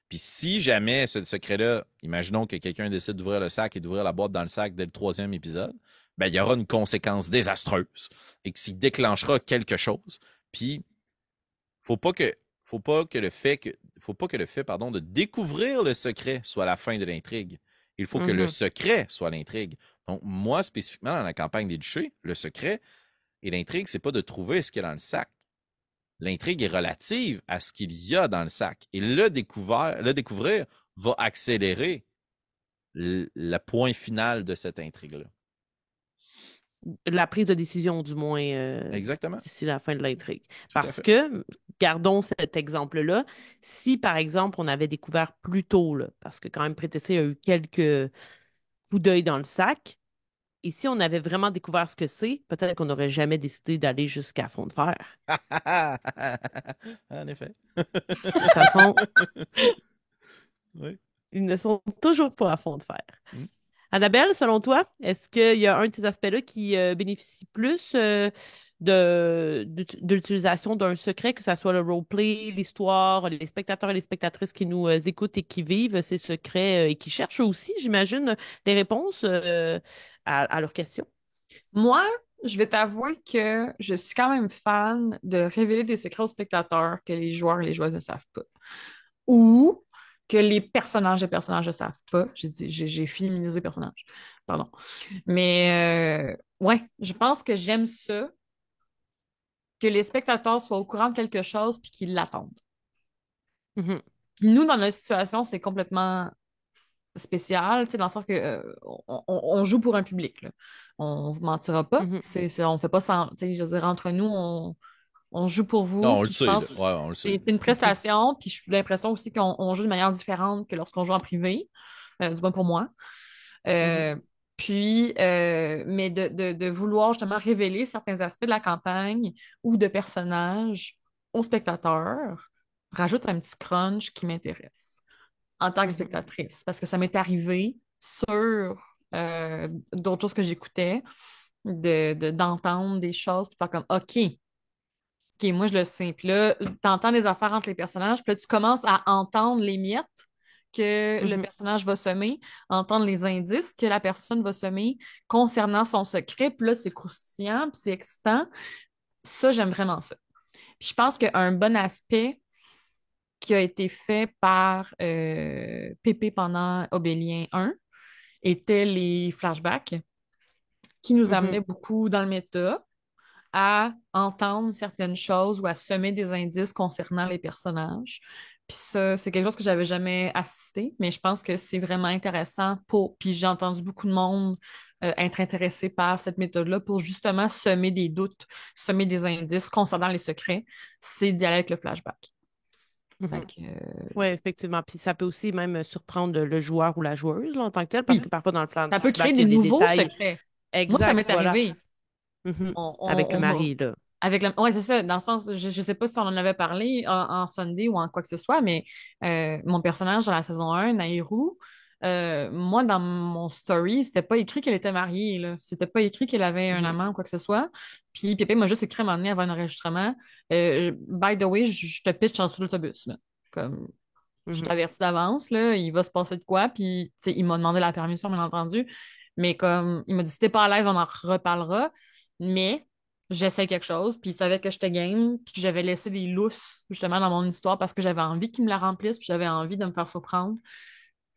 S2: Puis si jamais ce secret-là, imaginons que quelqu'un décide d'ouvrir le sac et d'ouvrir la boîte dans le sac dès le troisième épisode, ben, il y aura une conséquence désastreuse et que s'il déclenchera quelque chose. Puis, faut pas que, faut pas que le fait, pardon, de découvrir le secret soit la fin de l'intrigue. Il faut que le
S1: Mhm,
S2: secret soit l'intrigue. Donc, moi, spécifiquement dans la campagne des duchés, le secret et l'intrigue, c'est pas de trouver ce qu'il y a dans le sac. L'intrigue est relative à ce qu'il y a dans le sac. Et le découvrir va accélérer le point final de cette intrigue-là.
S1: la prise de décision, du moins,
S2: Exactement.
S1: d'ici la fin de l'intrigue.
S2: Tout à
S1: Parce
S2: fait.
S1: que, gardons cet exemple-là, si, par exemple, on avait découvert plus tôt, là, parce que quand même, Prétessé a eu quelques coups d'œil dans le sac, et si on avait vraiment découvert ce que c'est, peut-être qu'on n'aurait jamais décidé d'aller jusqu'à fond de fer.
S2: En effet.
S1: De toute façon,
S2: Oui.
S1: ils ne sont toujours pas à fond de fer.
S2: Mm.
S1: Annabelle, selon toi, est-ce qu'il y a un de ces aspects-là qui bénéficie plus de l'utilisation d'un secret, que ce soit le roleplay, l'histoire, les spectateurs et les spectatrices qui nous écoutent et qui vivent ces secrets et qui cherchent aussi, j'imagine, les réponses à leurs questions?
S3: Moi, je vais t'avouer que je suis quand même fan de révéler des secrets aux spectateurs que les joueurs et les joueuses ne savent pas. Ou que les personnages ne savent pas. J'ai féminisé personnages. Pardon. Mais ouais, je pense que j'aime ça, que les spectateurs soient au courant de quelque chose puis qu'ils l'attendent.
S1: Mhm,
S3: Puis nous, dans notre situation, c'est complètement spécial, tu sais, dans le sens que on joue pour un public, là. On vous mentira pas.
S1: mhm,
S3: On fait pas sans. Tu sais, je veux dire, entre nous, on joue pour vous.
S2: Non, on le
S3: Puis je
S2: sait, là.
S3: pense que
S2: Ouais, on le sait.
S3: c'est une prestation. Puis j'ai l'impression aussi qu'on joue de manière différente que lorsqu'on joue en privé, du moins pour moi.
S1: mhm,
S3: Euh, mais de vouloir justement révéler certains aspects de la campagne ou de personnages aux spectateurs rajoute un petit crunch qui m'intéresse en tant que
S1: mhm,
S3: spectatrice, parce que ça m'est arrivé sur d'autres choses que j'écoutais, d'entendre des choses, puis faire comme, OK, moi je le sais. Puis là, t'entends des affaires entre les personnages, puis là, tu commences à entendre les miettes que le
S1: mhm,
S3: personnage va semer, entendre les indices que la personne va semer concernant son secret, puis là, c'est croustillant, puis c'est excitant. Ça, j'aime vraiment ça. Puis je pense qu'un bon aspect qui a été fait par Pépé pendant Obélien 1 étaient les flashbacks qui nous
S1: mhm,
S3: amenaient beaucoup dans le méta à entendre certaines choses ou à semer des indices concernant les personnages. Puis ça, c'est quelque chose que j'avais jamais assisté, mais je pense que c'est vraiment intéressant pour. Puis j'ai entendu beaucoup de monde être intéressé par cette méthode-là pour justement semer des doutes, semer des indices concernant les secrets. C'est d'y aller avec le flashback. Fait que,
S1: Oui, effectivement. Puis ça peut aussi même surprendre le joueur ou la joueuse là, en tant que tel, parce
S3: oui,
S1: que parfois dans le
S3: ça peut créer
S1: flashback, il y
S3: des
S1: a des
S3: nouveaux
S1: détails
S3: secrets. Moi, ça
S1: exacts,
S3: m'est
S1: voilà.
S3: arrivé.
S1: Mhm.
S3: On,
S1: Avec le
S3: on m'a
S1: mari, là.
S3: avec la... Ouais, c'est ça, dans le sens, je sais pas si on en avait parlé en Sunday ou en quoi que ce soit, mais mon personnage dans la saison 1, Nairou, moi, dans mon story, c'était pas écrit qu'elle était mariée, là. C'était pas écrit qu'elle avait un
S1: Mhm.
S3: amant ou quoi que ce soit. Puis Pépé m'a juste écrit à un moment donné avant un enregistrement, by the way, je te pitch en dessous de l'autobus, là. Comme, je
S1: Mhm.
S3: t'avertis d'avance, là, il va se passer de quoi, puis, tu sais, il m'a demandé la permission, bien entendu, mais comme, il m'a dit, si t'es pas à l'aise, on en reparlera, mais j'essaie quelque chose, puis il savait que j'étais game, puis que j'avais laissé des lousses, justement, dans mon histoire, parce que j'avais envie qu'il me la remplisse, puis j'avais envie de me faire surprendre.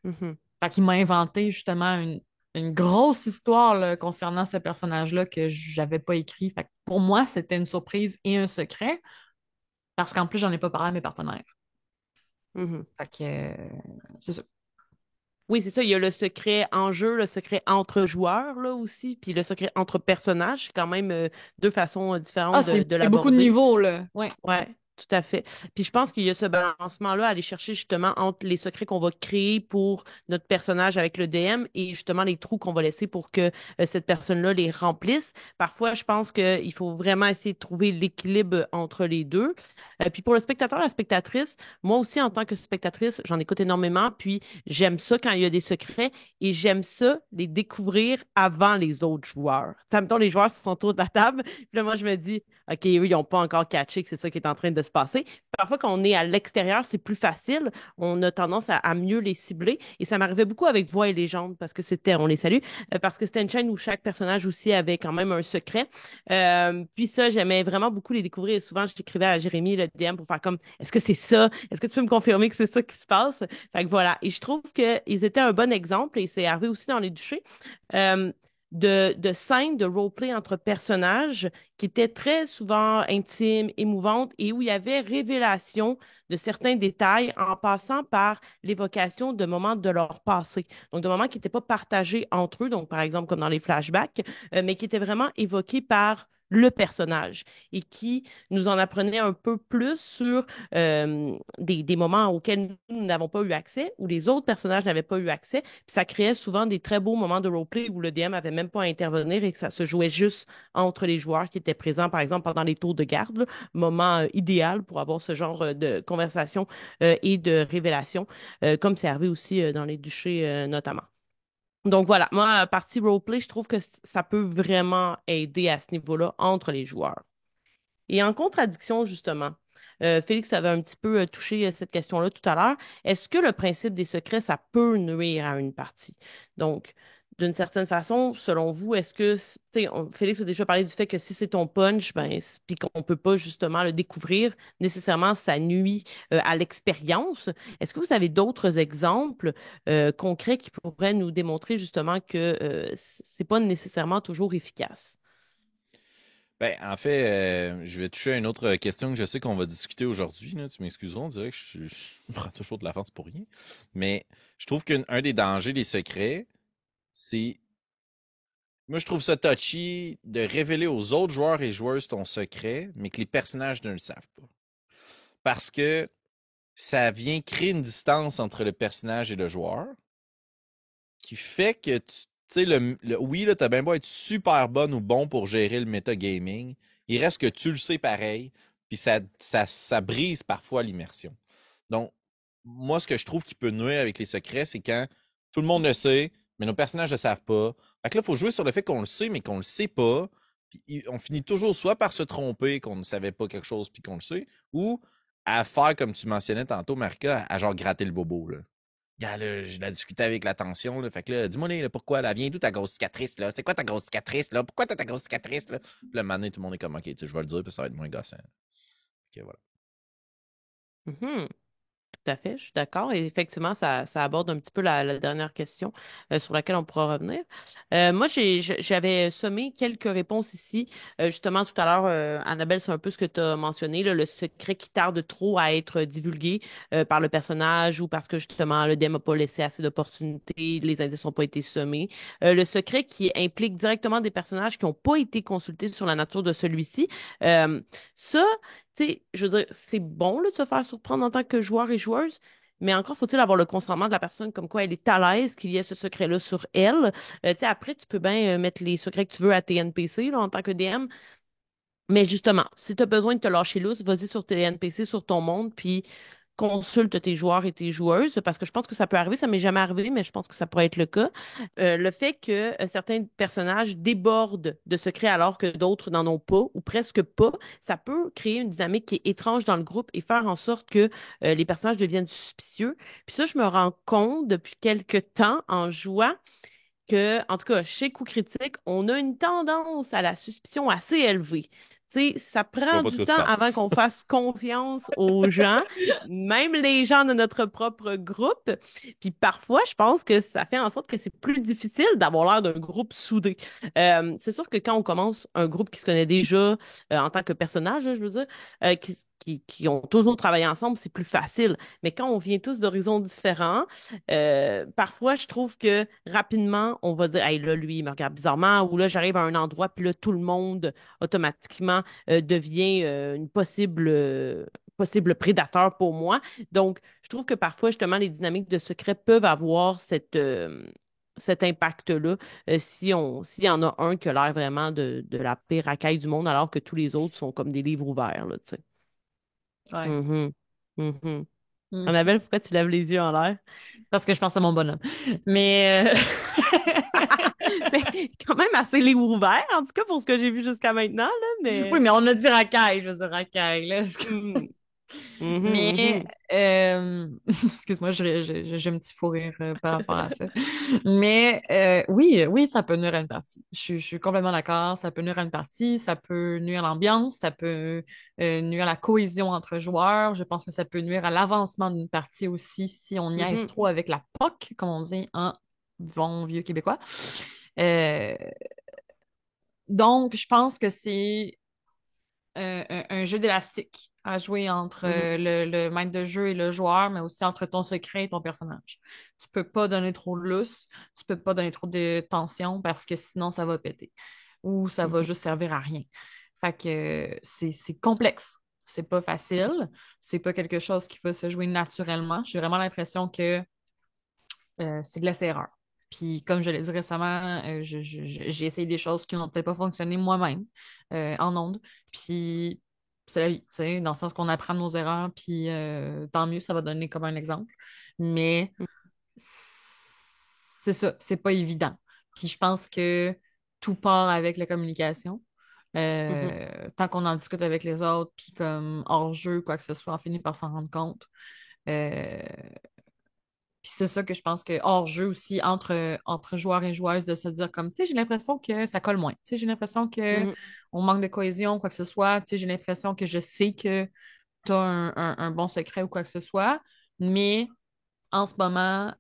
S1: Mhm.
S3: Fait qu'il m'a inventé, justement, une grosse histoire, là, concernant ce personnage-là que j'avais pas écrit. Fait que pour moi, c'était une surprise et un secret, parce qu'en plus, j'en ai pas parlé à mes partenaires.
S1: Mhm.
S3: Fait que, c'est ça.
S1: Oui, c'est ça. Il y a le secret en jeu, le secret entre joueurs, là aussi, puis le secret entre personnages. C'est quand même deux façons
S3: Ah,
S1: différentes de
S3: c'est beaucoup de
S1: l'aborder.
S3: niveaux, là. Ouais.
S1: Ouais, tout à fait. Puis je pense qu'il y a ce balancement-là à aller chercher justement entre les secrets qu'on va créer pour notre personnage avec le DM et justement les trous qu'on va laisser pour que cette personne-là les remplisse. Parfois, je pense qu'il faut vraiment essayer de trouver l'équilibre entre les deux. Puis pour le spectateur, la spectatrice, moi aussi en tant que spectatrice, j'en écoute énormément. Puis j'aime ça quand il y a des secrets et j'aime ça les découvrir avant les autres joueurs. Ça mettons, les joueurs sont autour de la table. Puis là, moi, je me dis, OK, eux, ils n'ont pas encore catché que c'est ça qui est en train de se passer. Parfois, quand on est à l'extérieur, c'est plus facile. On a tendance à mieux les cibler. Et ça m'arrivait beaucoup avec Voix et Légende parce que c'était, on les salue, parce que c'était une chaîne où chaque personnage aussi avait quand même un secret. Puis ça, j'aimais vraiment beaucoup les découvrir. Et souvent, j'écrivais à Jérémy, le DM, pour faire comme, est-ce que c'est ça? Est-ce que tu peux me confirmer que c'est ça qui se passe? Fait que voilà. Et je trouve qu'ils étaient un bon exemple et c'est arrivé aussi dans Les Duchés. Euh, de scènes de roleplay entre personnages qui étaient très souvent intimes, émouvantes et où il y avait révélation de certains détails en passant par l'évocation de moments de leur passé. Donc, de moments qui n'étaient pas partagés entre eux, donc par exemple comme dans les flashbacks, mais qui étaient vraiment évoqués par le personnage et qui nous en apprenait un peu plus sur des moments auxquels nous n'avons pas eu accès ou les autres personnages n'avaient pas eu accès. Puis ça créait souvent des très beaux moments de roleplay où le DM avait même pas à intervenir et que ça se jouait juste entre les joueurs qui étaient présents, par exemple, pendant les tours de garde, là, moment idéal pour avoir ce genre de conversation et de révélation, comme c'est arrivé aussi dans les duchés notamment. Donc voilà, moi, partie roleplay, je trouve que ça peut vraiment aider à ce niveau-là entre les joueurs. Et en contradiction, justement, Félix avait un petit peu touché cette question-là tout à l'heure. Est-ce que le principe des secrets, ça peut nuire à une partie? Donc, d'une certaine façon, selon vous, est-ce que, tu sais, Félix a déjà parlé du fait que si c'est ton punch, ben, puis qu'on peut pas justement le découvrir, nécessairement, ça nuit à l'expérience. Est-ce que vous avez d'autres exemples concrets qui pourraient nous démontrer justement que c'est pas nécessairement toujours efficace?
S2: Ben, en fait, je vais toucher à une autre question que je sais qu'on va discuter aujourd'hui, là. Tu m'excuseras, on dirait que je prends toujours de l'avance pour rien. Mais je trouve qu'un des dangers des secrets, c'est. Moi, je trouve ça touchy de révéler aux autres joueurs et joueuses ton secret, mais que les personnages ne le savent pas. Parce que ça vient créer une distance entre le personnage et le joueur qui fait que tu sais, oui, là, t'as bien beau être super bonne ou bon pour gérer le metagaming, il reste que tu le sais pareil, puis ça brise parfois l'immersion. Donc, moi, ce que je trouve qui peut nuire avec les secrets, c'est quand tout le monde le sait, mais nos personnages ne le savent pas. Fait que là, il faut jouer sur le fait qu'on le sait, mais qu'on le sait pas. Puis on finit toujours soit par se tromper qu'on ne savait pas quelque chose puis qu'on le sait, ou à faire, comme tu mentionnais tantôt, Marika, à genre gratter le bobo, là. Gars, là, je l'ai discuté avec l'attention, là. Fait que là, dis-moi, là, pourquoi, là, viens d'où ta grosse cicatrice, là? C'est quoi ta grosse cicatrice, là? Pourquoi t'as ta grosse cicatrice, là? Puis là, maintenant, tout le monde est comme, OK, tu sais, je vais le dire, puis ça va être moins gossant. OK, voilà.
S1: Mhm. Tout à fait, je suis d'accord. Et effectivement, ça aborde un petit peu la dernière question sur laquelle on pourra revenir. Moi, j'avais sommé quelques réponses ici. Justement, tout à l'heure, Annabelle, c'est un peu ce que tu as mentionné, là, le secret qui tarde trop à être divulgué par le personnage ou parce que justement, le DM n'a pas laissé assez d'opportunités, les indices n'ont pas été sommés. Le secret qui implique directement des personnages qui n'ont pas été consultés sur la nature de celui-ci. Euh, Ça, tu sais, je veux dire, c'est bon là, de se faire surprendre en tant que joueur et joueuse, mais encore faut-il avoir le consentement de la personne comme quoi elle est à l'aise qu'il y ait ce secret-là sur elle. Tu sais, après, tu peux bien mettre les secrets que tu veux à tes NPC là, en tant que DM, mais justement, si tu as besoin de te lâcher lousse, vas-y sur tes NPC, sur ton monde, puis consulte tes joueurs et tes joueuses, parce que je pense que ça peut arriver, ça m'est jamais arrivé, mais je pense que ça pourrait être le cas. Le fait que certains personnages débordent de secrets alors que d'autres n'en ont pas, ou presque pas, ça peut créer une dynamique qui est étrange dans le groupe et faire en sorte que les personnages deviennent suspicieux. Puis ça, je me rends compte depuis quelques temps en jouant que, en tout cas, chez Coup Critique, on a une tendance à la suspicion assez élevée. Tu sais, ça
S2: Je vois
S1: prend
S2: pas de
S1: du
S2: quoi tu
S1: temps
S2: parles.
S1: avant qu'on fasse confiance aux gens, même les gens de notre propre groupe. Puis parfois, je pense que ça fait en sorte que c'est plus difficile d'avoir l'air d'un groupe soudé. C'est sûr que quand on commence un groupe qui se connaît déjà en tant que personnage, là, je veux dire, qui ont toujours travaillé ensemble, c'est plus facile. Mais quand on vient tous d'horizons différents, parfois, je trouve que rapidement, on va dire, hey, là, lui, il me regarde bizarrement, ou là, j'arrive à un endroit, puis là, tout le monde automatiquement devient une possible prédateur pour moi. Donc, je trouve que parfois, justement, les dynamiques de secret peuvent avoir cet impact-là s'il y en a un qui a l'air vraiment de la pire racaille du monde, alors que tous les autres sont comme des livres ouverts, là, tu sais.
S3: Ouais.
S1: Mhm. Mhm.
S3: Mm.
S1: Annabelle, pourquoi tu lèves les yeux en l'air?
S3: Parce que je pense à mon bonhomme. Mais
S1: Mais quand même assez livre ouvert, en tout cas pour ce que j'ai vu jusqu'à maintenant, là,
S3: oui,
S1: mais.
S3: mais on a dit racaille, je veux dire racaille, là.
S1: Mhm, mhm,
S3: Mais,
S1: mhm,
S3: excuse-moi, j'ai un petit fou rire par rapport à ça. Mais oui, oui, ça peut nuire à une partie. Je suis complètement d'accord. Ça peut nuire à une partie, ça peut nuire à l'ambiance, ça peut nuire à la cohésion entre joueurs. Je pense que ça peut nuire à l'avancement d'une partie aussi si on niaise
S1: mhm,
S3: trop avec la POC, comme on dit en bon vieux québécois. Euh, donc, je pense que c'est un jeu d'élastique à jouer entre
S1: mhm,
S3: le maître de jeu et le joueur, mais aussi entre ton secret et ton personnage. Tu peux pas donner trop de lousse, tu peux pas donner trop de tension parce que sinon ça va péter ou ça va
S1: mhm,
S3: juste servir à rien. Fait que c'est complexe. C'est pas facile. C'est pas quelque chose qui va se jouer naturellement. J'ai vraiment l'impression que c'est de laisser-erreur. Puis, comme je l'ai dit récemment, j'ai essayé des choses qui n'ont peut-être pas fonctionné moi-même en ondes. Puis, c'est la vie, tu sais, dans le sens qu'on apprend de nos erreurs, puis tant mieux, ça va donner comme un exemple. Mais c'est ça, c'est pas évident. Puis, je pense que tout part avec la communication.
S1: mhm.
S3: Tant qu'on en discute avec les autres, puis comme hors jeu, quoi que ce soit, on finit par s'en rendre compte. Euh, puis c'est ça que je pense que hors jeu aussi, entre joueurs et joueuses, de se dire comme, tu sais, j'ai l'impression que ça colle moins. Tu sais, j'ai l'impression que
S1: Mhm.
S3: on manque de cohésion, quoi que ce soit. Tu sais, j'ai l'impression que je sais que tu as un bon secret ou quoi que ce soit. Mais en ce moment,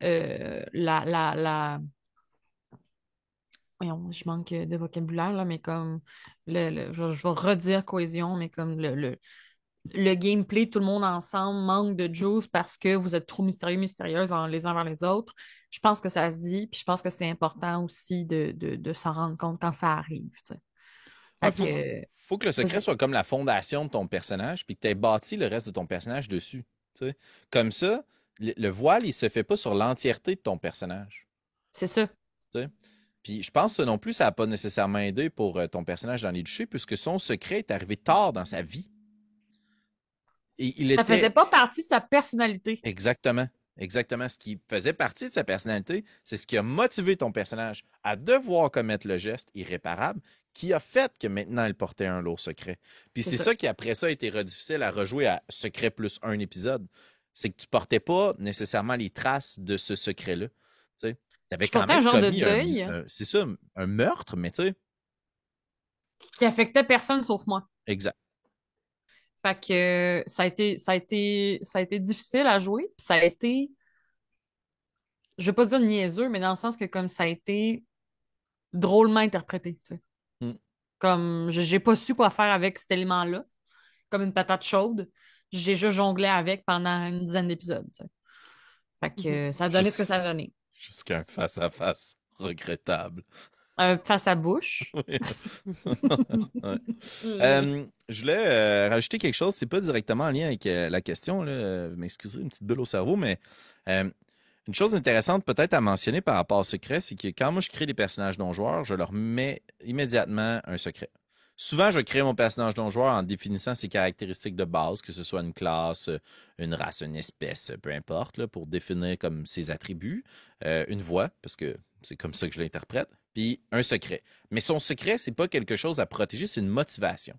S3: voyons, je manque de vocabulaire, là, mais comme je vais redire cohésion, mais comme le gameplay, tout le monde ensemble manque de juice parce que vous êtes trop mystérieux, mystérieuses les uns vers les autres. Je pense que ça se dit, puis je pense que c'est important aussi de s'en rendre compte quand ça arrive, tu sais.
S2: Ouais,
S3: Fait que,
S2: faut que le secret
S3: vas-y.
S2: soit comme la fondation de ton personnage, puis que tu aies bâti le reste de ton personnage dessus. Tu sais. Comme ça, le voile, il se fait pas sur l'entièreté de ton personnage.
S3: C'est ça.
S2: Tu sais. Puis je pense que ça non plus, ça n'a pas nécessairement aidé pour ton personnage dans les duchés, puisque son secret est arrivé tard dans sa vie. Et il
S3: Ça faisait
S2: était
S3: pas partie de sa personnalité.
S2: exactement, exactement ce qui faisait partie de sa personnalité, c'est ce qui a motivé ton personnage à devoir commettre le geste irréparable qui a fait que maintenant elle portait un lourd secret. Puis
S3: C'est
S2: c'est
S3: ça.
S2: ça qui après ça a été difficile à rejouer à secret plus un épisode. C'est que tu portais pas nécessairement les traces de ce secret-là. Tu avais
S3: Je
S2: quand
S3: portais un
S2: même
S3: genre de
S2: commis
S3: deuil
S2: c'est ça, un meurtre, mais tu sais,
S3: qui affectait personne sauf moi.
S2: exact.
S3: Fait que ça a été difficile à jouer, puis ça a été, je vais pas dire niaiseux, mais dans le sens que comme ça a été drôlement interprété, tu sais.
S2: Hmm.
S3: Comme j'ai pas su quoi faire avec cet élément-là, comme une patate chaude. J'ai juste jonglé avec pendant une dizaine d'épisodes, tu sais. Fait
S1: Mhm.
S3: que ça a donné ce que
S2: Jus-
S3: ça a donné.
S2: Jusqu'à un face-à-face regrettable.
S3: Face à bouche.
S2: Ouais.
S1: Mhm.
S2: Je voulais rajouter quelque chose, c'est pas directement en lien avec la question, là, m'excuser, une petite bulle au cerveau, mais euh, une chose intéressante peut-être à mentionner par rapport au secret, c'est que quand moi je crée des personnages non-joueurs, je leur mets immédiatement un secret. Souvent, je crée mon personnage non-joueur en définissant ses caractéristiques de base, que ce soit une classe, une race, une espèce, peu importe, là, pour définir comme ses attributs, une voix, parce que c'est comme ça que je l'interprète, puis un secret. Mais son secret, c'est pas quelque chose à protéger, c'est une motivation.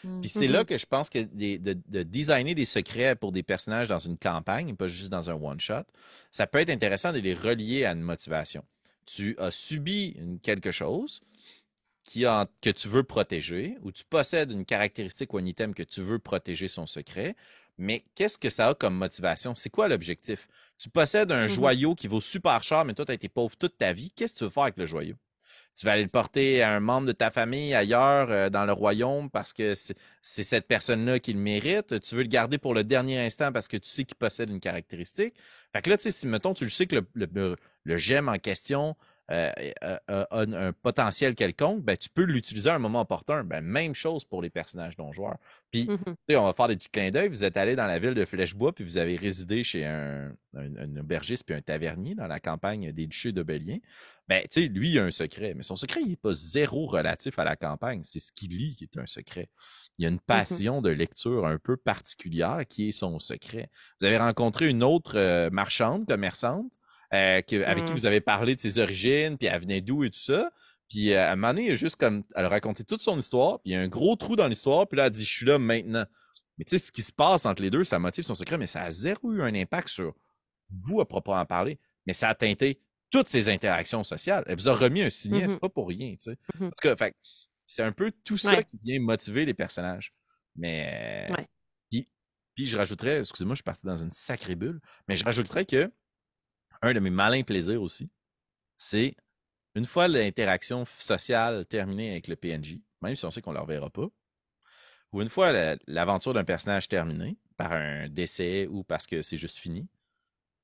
S3: Mm.
S2: Puis c'est là
S1: Mhm.
S2: que je pense que de designer des secrets pour des personnages dans une campagne, pas juste dans un one-shot, ça peut être intéressant de les relier à une motivation. Tu as subi quelque chose que tu veux protéger, ou tu possèdes une caractéristique ou un item que tu veux protéger son secret, mais qu'est-ce que ça a comme motivation? C'est quoi l'objectif? Tu possèdes un
S1: Mhm.
S2: joyau qui vaut super cher, mais toi, tu as été pauvre toute ta vie. Qu'est-ce que tu veux faire avec le joyau? Tu vas aller le porter à un membre de ta famille ailleurs dans le royaume parce que c'est cette personne-là qui le mérite. Tu veux le garder pour le dernier instant parce que tu sais qu'il possède une caractéristique. Fait que là, tu sais, si mettons, tu le sais que le gemme en question a un potentiel quelconque, ben, tu peux l'utiliser à un moment opportun. Ben, même chose pour les personnages non-joueurs. Puis,
S1: Mhm.
S2: tu sais, on va faire des petits clins d'œil. Vous êtes allé dans la ville de Flèchebois, puis vous avez résidé chez un aubergiste puis un tavernier dans la campagne des Duchés de Bélien. Ben, tu sais, lui, il a un secret, mais son secret, il n'est pas zéro relatif à la campagne. C'est ce qu'il lit qui est un secret. Il y a une
S1: Mhm.
S2: passion de lecture un peu particulière qui est son secret. Vous avez rencontré une autre marchande, commerçante, avec qui
S1: Mhm.
S2: vous avez parlé de ses origines, puis elle venait d'où et tout ça. Puis à un moment donné, il y a juste comme, elle a raconté toute son histoire, puis il y a un gros trou dans l'histoire, puis là, elle dit, je suis là maintenant. Mais tu sais, ce qui se passe entre les deux, ça motive son secret, mais ça a zéro eu un impact sur vous à proprement parler. Mais ça a teinté toutes ses interactions sociales. Elle vous a remis un signet, c'est
S1: Mhm.
S2: pas pour rien, tu sais. En
S1: Mhm.
S2: tout cas, fait, c'est un peu tout ça
S1: Ouais,
S2: qui vient motiver les personnages. Mais
S1: ouais.
S2: puis, puis je rajouterais, excusez-moi, je suis parti dans une sacrée bulle, mais je rajouterais que un de mes malins plaisirs aussi, c'est une fois l'interaction sociale terminée avec le PNJ, même si on sait qu'on ne le reverra pas, ou une fois l'aventure d'un personnage terminée par un décès ou parce que c'est juste fini,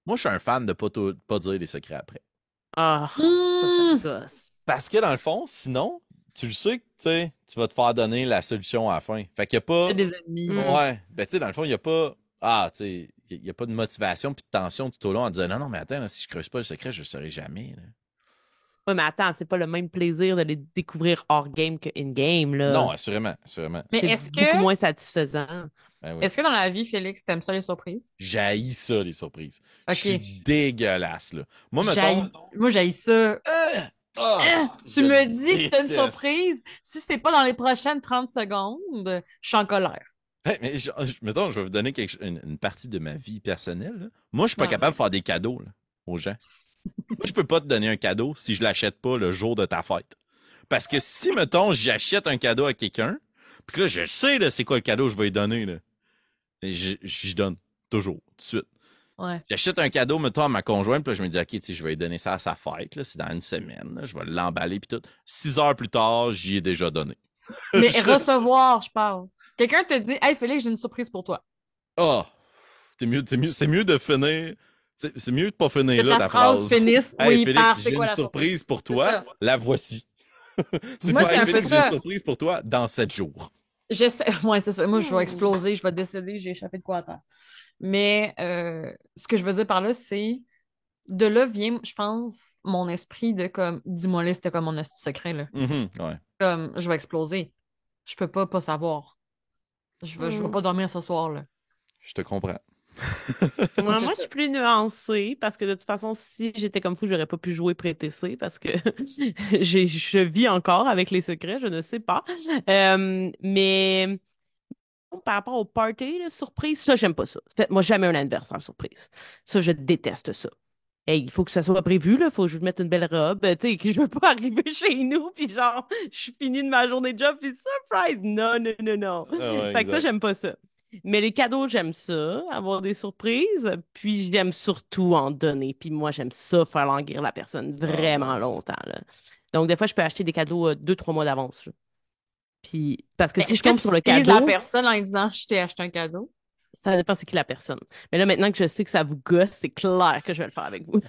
S2: moi je suis un fan de pas dire les secrets après.
S1: Ah, ça
S3: Hmm.
S1: gosse.
S2: Parce que dans le fond, sinon, tu le sais que tu vas te faire donner la solution à la fin. Fait qu'il n'y a
S3: Il y a
S2: pas.
S3: des ennemis.
S1: Hmm.
S2: Ouais. Ben, tu sais, dans le fond, il n'y a pas. Ah, tu sais, il n'y a pas de motivation puis de tension tout au long en disant non, non, mais attends, là, si je creuse pas le secret, je ne le saurai jamais, là.
S1: Ouais, mais attends, c'est pas le même plaisir de les découvrir hors game que in-game,
S2: Non,
S1: là.
S2: assurément, assurément.
S3: Mais
S1: C'est beaucoup moins satisfaisant.
S2: Ben oui.
S3: est-ce que dans la vie, Félix, t'aimes ça les surprises?
S2: J'haïs ça, les surprises. Je suis
S3: OK.
S2: dégueulasse, là. Moi, mettons.
S3: Moi, j'haïs ça.
S2: Ah!
S3: Tu
S2: Je
S3: me dis que t'as une
S2: déteste.
S3: surprise. Si c'est pas dans les prochaines 30 secondes, je suis en colère.
S2: Hey, mais mettons, je vais vous donner une partie de ma vie personnelle, là. Moi, je suis pas
S3: Ah
S2: capable
S3: non.
S2: de faire des cadeaux, là, aux gens. Moi, je peux pas te donner un cadeau si je l'achète pas le jour de ta fête. Parce que si, mettons, j'achète un cadeau à quelqu'un, puis que là, je sais, là, c'est quoi le cadeau que je vais lui donner, là. Et j'y donne. Toujours. Tout de suite.
S3: Ouais.
S2: J'achète un cadeau, mettons, à ma conjointe, puis là, je me dis, OK, tu sais, je vais lui donner ça à sa fête, là. C'est dans une semaine, là. Je vais l'emballer, puis tout. 6 heures plus tard, j'y ai déjà donné.
S3: Mais recevoir, je parle. Quelqu'un te dit, hey Félix, j'ai une surprise pour toi.
S2: Ah! C'est mieux de finir. C'est mieux de pas
S3: Que
S2: finir là
S3: ta
S2: ta
S3: phrase
S2: phrase.
S3: finisse,
S2: Hey
S3: oui,
S2: Félix,
S3: par c'est
S2: j'ai une
S3: quoi la surprise?
S2: surprise pour
S3: C'est
S2: toi.
S3: ça.
S2: La voici. C'est
S3: Moi,
S2: pas
S3: c'est
S2: Hey
S3: un peu
S2: Félix, j'ai une
S3: ça.
S2: surprise pour toi dans 7 jours.
S3: J'essaie. Ouais, c'est ça. Moi, je vais
S1: Hmm.
S3: exploser, je vais décéder, j'ai échappé de quoi à terre. Mais ce que je veux dire par là, c'est de là vient, je pense, mon esprit de comme, dis-moi là, c'était comme mon astuce secret, là.
S2: Ouais,
S3: Comme, je vais exploser. Je peux pas savoir. Je vais
S1: Hmm.
S3: pas dormir ce soir, là.
S2: je te comprends.
S3: Moi,
S1: Ouais,
S3: c'est
S1: moi, je
S3: ça.
S1: suis plus nuancée parce que de toute façon, si j'étais comme fou, j'aurais pas pu jouer pré-TC parce que je vis encore avec les secrets, je ne sais pas. Mais par rapport au party, là, surprise, ça, j'aime pas ça. Faites-moi jamais un anniversaire surprise. Ça, je déteste ça. hey, il faut que ça soit prévu, là. Il faut que je mette une belle robe. Tu sais, que je veux pas arriver chez nous, puis genre, je suis finie de ma journée de job, puis surprise! Non, non, non, non.
S2: Ah ouais,
S1: Fait que ça,
S2: exact.
S1: j'aime pas ça. Mais les cadeaux, j'aime ça, avoir des surprises. Puis j'aime surtout en donner. Puis moi, j'aime ça, faire languir la personne
S2: Ah
S1: vraiment
S2: ouais.
S1: longtemps, là. Donc, des fois, je peux acheter des cadeaux 2, 3 mois d'avance, là. Puis, parce que
S3: Mais
S1: si
S3: est-ce
S1: je
S3: que
S1: tombe
S3: tu
S1: sur le
S3: teases la
S1: cadeau,
S3: personne en lui disant je t'ai acheté un cadeau?
S1: ça dépend c'est qui la personne. Mais là, maintenant que je sais que ça vous gosse, c'est clair que je vais le faire avec vous.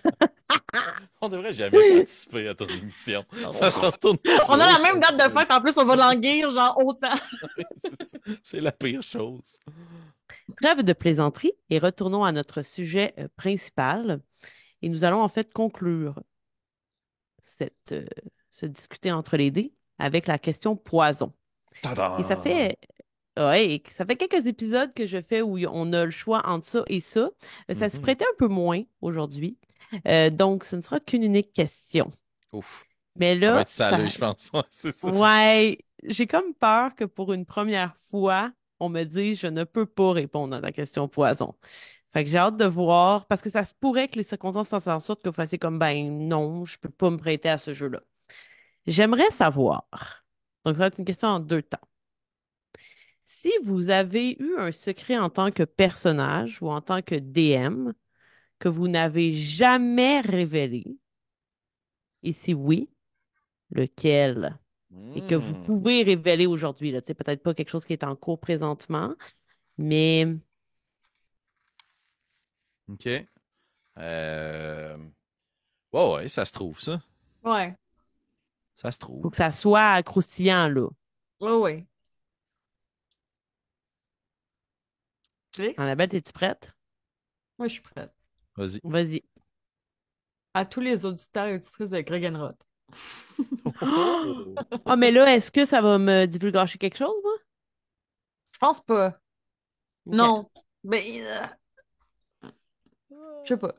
S2: On devrait jamais participer à ton émission. Ça se retourne
S3: On a la
S2: toujours.
S3: même date de fête, en plus on va languir genre autant.
S2: C'est la pire chose.
S1: Trêve de plaisanterie et retournons à notre sujet principal. Et nous allons en fait conclure cette, se discuter entre les dés avec la question poison. Et
S2: Tadam!
S1: ça fait quelques épisodes que je fais où on a le choix entre ça et ça. Ça se
S2: Mhm.
S1: prêtait un peu moins aujourd'hui. Donc, ce ne sera qu'une unique question.
S2: Ouf.
S1: Mais
S2: Ça va
S1: là,
S2: être salé, je pense. Ouais, c'est ça.
S1: ouais, j'ai comme peur que pour une première fois, on me dise je ne peux pas répondre à la question poison. Fait que j'ai hâte de voir, parce que ça se pourrait que les circonstances fassent en sorte que vous fassiez comme ben non, je peux pas me prêter à ce jeu-là. J'aimerais savoir. Donc, ça va être une question en 2 temps. Si vous avez eu un secret en tant que personnage ou en tant que DM que vous n'avez jamais révélé, et si oui, lequel? Et que vous
S2: Hmm.
S1: pouvez révéler aujourd'hui, là. Tu sais, peut-être pas quelque chose qui est en cours présentement, mais
S2: OK. Euh... Ouais, ouais, ça se trouve, ça.
S3: Ouais,
S2: Ça se
S1: il faut
S2: trouve.
S1: que ça soit croustillant, là.
S3: ouais, ouais. Félix?
S2: OK.
S1: Annabelle, es-tu prête?
S3: Moi, je suis prête.
S2: Vas-y.
S1: Vas-y.
S3: À tous les auditeurs et auditrices de Greg and Roth.
S2: Oh!
S1: Ah, mais là, est-ce que ça va me divulgacher quelque chose, moi?
S3: Je pense pas.
S1: OK.
S3: Non. Ben, je sais pas.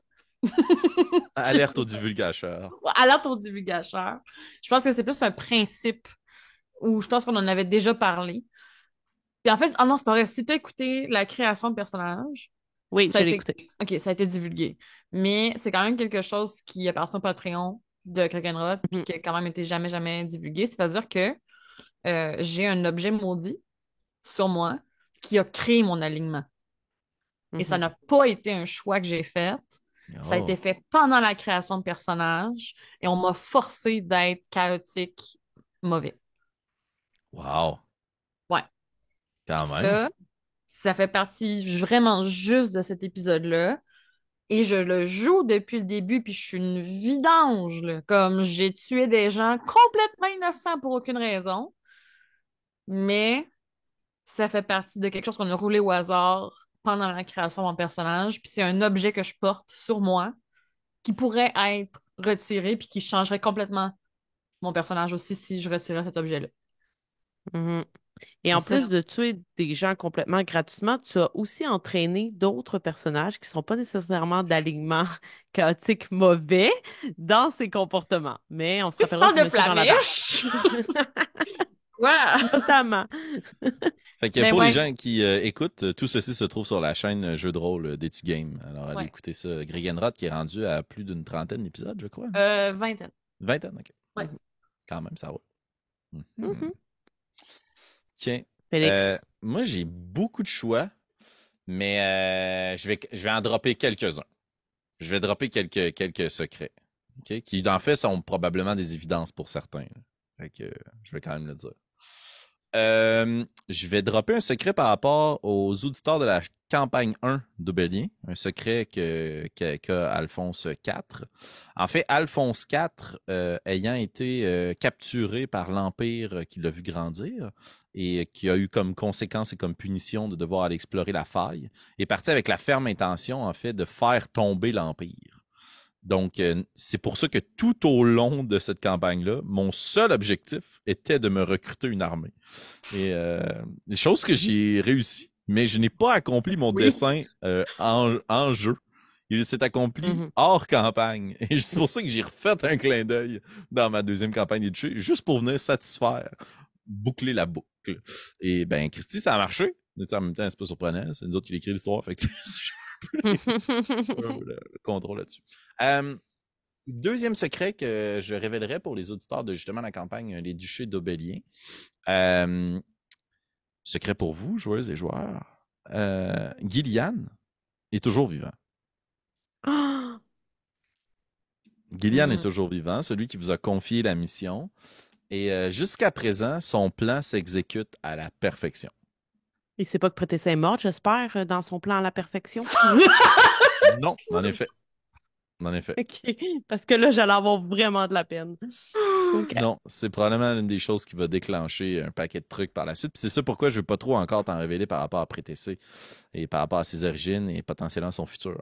S2: Alerte au divulgateur.
S3: Alerte au divulgateur. Je pense que c'est plus un principe où je pense qu'on en avait déjà parlé. Puis en fait, ah non, c'est pas vrai. Si tu as écouté la création de personnages,
S1: Oui,
S3: ça a
S1: je l'ai
S3: été.
S1: écouté.
S3: OK, ça a été divulgué. Mais c'est quand même quelque chose qui appartient au Patreon de Krakenrod, puis
S1: Mhm,
S3: qui a quand même été jamais, jamais divulgué. C'est-à-dire que j'ai un objet maudit sur moi qui a créé mon alignement. Et ça
S1: mhm,
S3: n'a pas été un choix que j'ai fait. Ça a été
S2: Oh.
S3: fait pendant la création de personnages et on m'a forcé d'être chaotique, mauvais.
S2: Wow.
S3: Ouais. Puis
S2: Quand même.
S3: ça fait partie vraiment juste de cet épisode-là. Et je le joue depuis le début, puis je suis une vidange, là. Comme j'ai tué des gens complètement innocents pour aucune raison, mais ça fait partie de quelque chose qu'on a roulé au hasard pendant la création de mon personnage, puis c'est un objet que je porte sur moi qui pourrait être retiré, puis qui changerait complètement mon personnage aussi si je retirais cet objet-là.
S1: mhm. Et
S3: Et
S1: en
S3: ça,
S1: plus de tuer des gens complètement gratuitement, tu as aussi entraîné d'autres personnages qui ne sont pas nécessairement d'alignement chaotique mauvais dans ces comportements. Mais on se
S3: tu
S1: rappellera
S3: parles
S1: du
S3: de
S1: monsieur Jean Labarre.
S3: Flamèche? Ouais.
S1: Notamment.
S2: Fait que
S3: Mais
S2: pour les
S3: ouais,
S2: gens qui écoutent, tout ceci se trouve sur la chaîne Jeux de rôle d'Etu Game. Alors allez
S3: ouais.
S2: écouter ça. Greg Enrod qui est rendu à plus d'une trentaine d'épisodes, je crois.
S3: Vingtaine.
S2: Vingtaine, ok.
S3: Ouais.
S1: Mhm.
S2: Quand même, ça va. Mhm.
S1: Mhm.
S2: Tiens.
S1: Félix.
S2: Moi, j'ai beaucoup de choix, mais je vais en dropper quelques-uns. Je vais dropper quelques secrets. OK? Qui, en fait, sont probablement des évidences pour certains. Là. Fait que je vais quand même le dire. Je vais dropper un secret par rapport aux auditeurs de la campagne 1 d'Aubélien. Un secret qu'a Alphonse IV. En fait, Alphonse IV, ayant été capturé par l'Empire qui l'a vu grandir et qui a eu comme conséquence et comme punition de devoir aller explorer la faille, est parti avec la ferme intention, en fait, de faire tomber l'Empire. Donc, c'est pour ça que tout au long de cette campagne-là, mon seul objectif était de me recruter une armée. Et des choses que j'ai réussi, mais je n'ai pas accompli mon
S3: Oui.
S2: dessin en jeu. Il s'est accompli
S1: Mhm.
S2: hors campagne. Et c'est pour ça que j'ai refait un clin d'œil dans ma deuxième campagne d'études, juste pour venir satisfaire, boucler la boucle. Et ben, Christy, ça a marché. Mais en même temps, c'est pas surprenant. C'est nous autres qui l'écrit l'histoire. Fait que le contrôle là-dessus. Deuxième secret que je révélerai pour les auditeurs de justement la campagne Les Duchés d'Aubélien. Secret pour vous, joueuses et joueurs. Gillian est toujours vivant. Gillian est toujours vivant, celui qui vous a confié la mission. Et jusqu'à présent, son plan s'exécute à la perfection.
S1: Il sait pas que Prétessa est morte, j'espère, dans son plan à la perfection.
S2: Non, en effet. En effet.
S1: OK. Parce que là, j'allais avoir vraiment de la peine. OK.
S2: Non, c'est probablement l'une des choses qui va déclencher un paquet de trucs par la suite. Puis c'est ça pourquoi je ne veux pas trop encore t'en révéler par rapport à Prétessé et par rapport à ses origines et potentiellement son futur.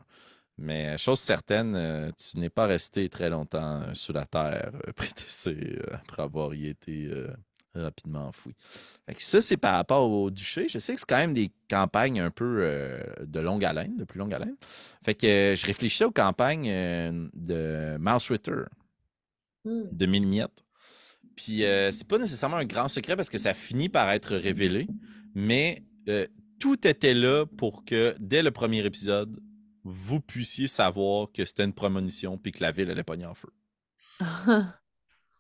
S2: Mais chose certaine, tu n'es pas resté très longtemps sous la terre, Prétessé, après avoir y été rapidement enfoui. Fait que ça, c'est par rapport au duché. Je sais que c'est quand même des campagnes un peu de longue haleine, de plus longue haleine. Fait que je réfléchissais aux campagnes de Mouse Ritter, de Mille-Miettes. Puis c'est pas nécessairement un grand secret parce que ça finit par être révélé, mais tout était là pour que, dès le premier épisode, vous puissiez savoir que c'était une prémonition puis que la ville allait pogner en feu.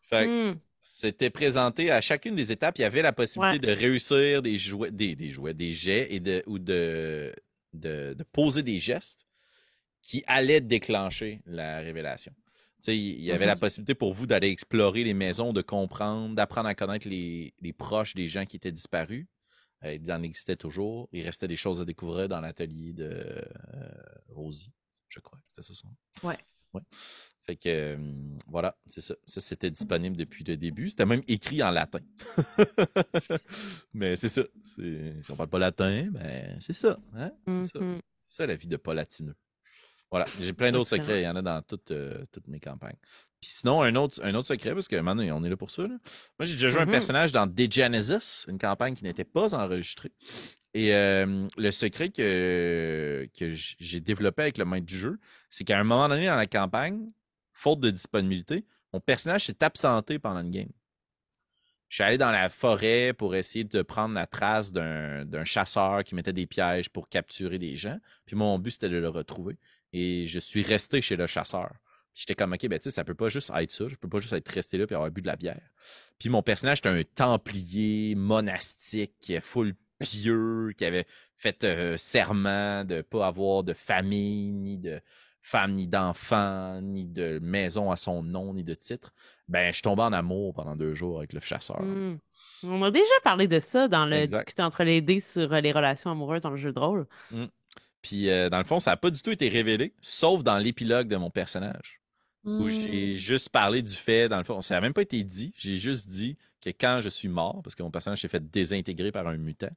S2: Fait que c'était présenté à chacune des étapes. Il y avait la possibilité de réussir des jets et de poser des gestes qui allaient déclencher la révélation. T'sais, il y avait la possibilité pour vous d'aller explorer les maisons, de comprendre, d'apprendre à connaître les proches des gens qui étaient disparus. Il en existait toujours. Il restait des choses à découvrir dans l'atelier de Rosie, je crois. C'était ça son nom?
S3: Ouais.
S2: Fait que, voilà, c'est ça. Ça, c'était disponible depuis le début. C'était même écrit en latin. Mais c'est ça. Si on parle pas latin, ben c'est ça. Hein? C'est ça. C'est ça la vie de pas latineux. Voilà, j'ai plein d'autres secrets. Il y en a dans toutes mes campagnes. Puis sinon, un autre secret, parce que maintenant, on est là pour ça. Là. Moi, j'ai déjà joué un personnage dans Degenesis, une campagne qui n'était pas enregistrée. Et le secret que j'ai développé avec le maître du jeu, c'est qu'à un moment donné dans la campagne, faute de disponibilité, mon personnage s'est absenté pendant une game. Je suis allé dans la forêt pour essayer de prendre la trace d'un chasseur qui mettait des pièges pour capturer des gens. Puis mon but, c'était de le retrouver. Et je suis resté chez le chasseur. J'étais comme, OK, ben tu sais, ça peut pas juste être ça. Je peux pas juste être resté là puis avoir bu de la bière. Puis mon personnage, c'était un templier monastique, full pieux, qui avait fait serment de pas avoir de famille, ni de femme, ni d'enfant, ni de maison à son nom, ni de titre. Ben, je tombais en amour pendant 2 jours avec le chasseur.
S1: On a déjà parlé de ça dans le
S2: Exact.
S1: discuter entre les dés sur les relations amoureuses dans le jeu de rôle.
S2: Puis, dans le fond, ça n'a pas du tout été révélé, sauf dans l'épilogue de mon personnage, où j'ai juste parlé du fait, dans le fond, ça n'a même pas été dit, j'ai juste dit que quand je suis mort, parce que mon personnage s'est fait désintégrer par un mutant,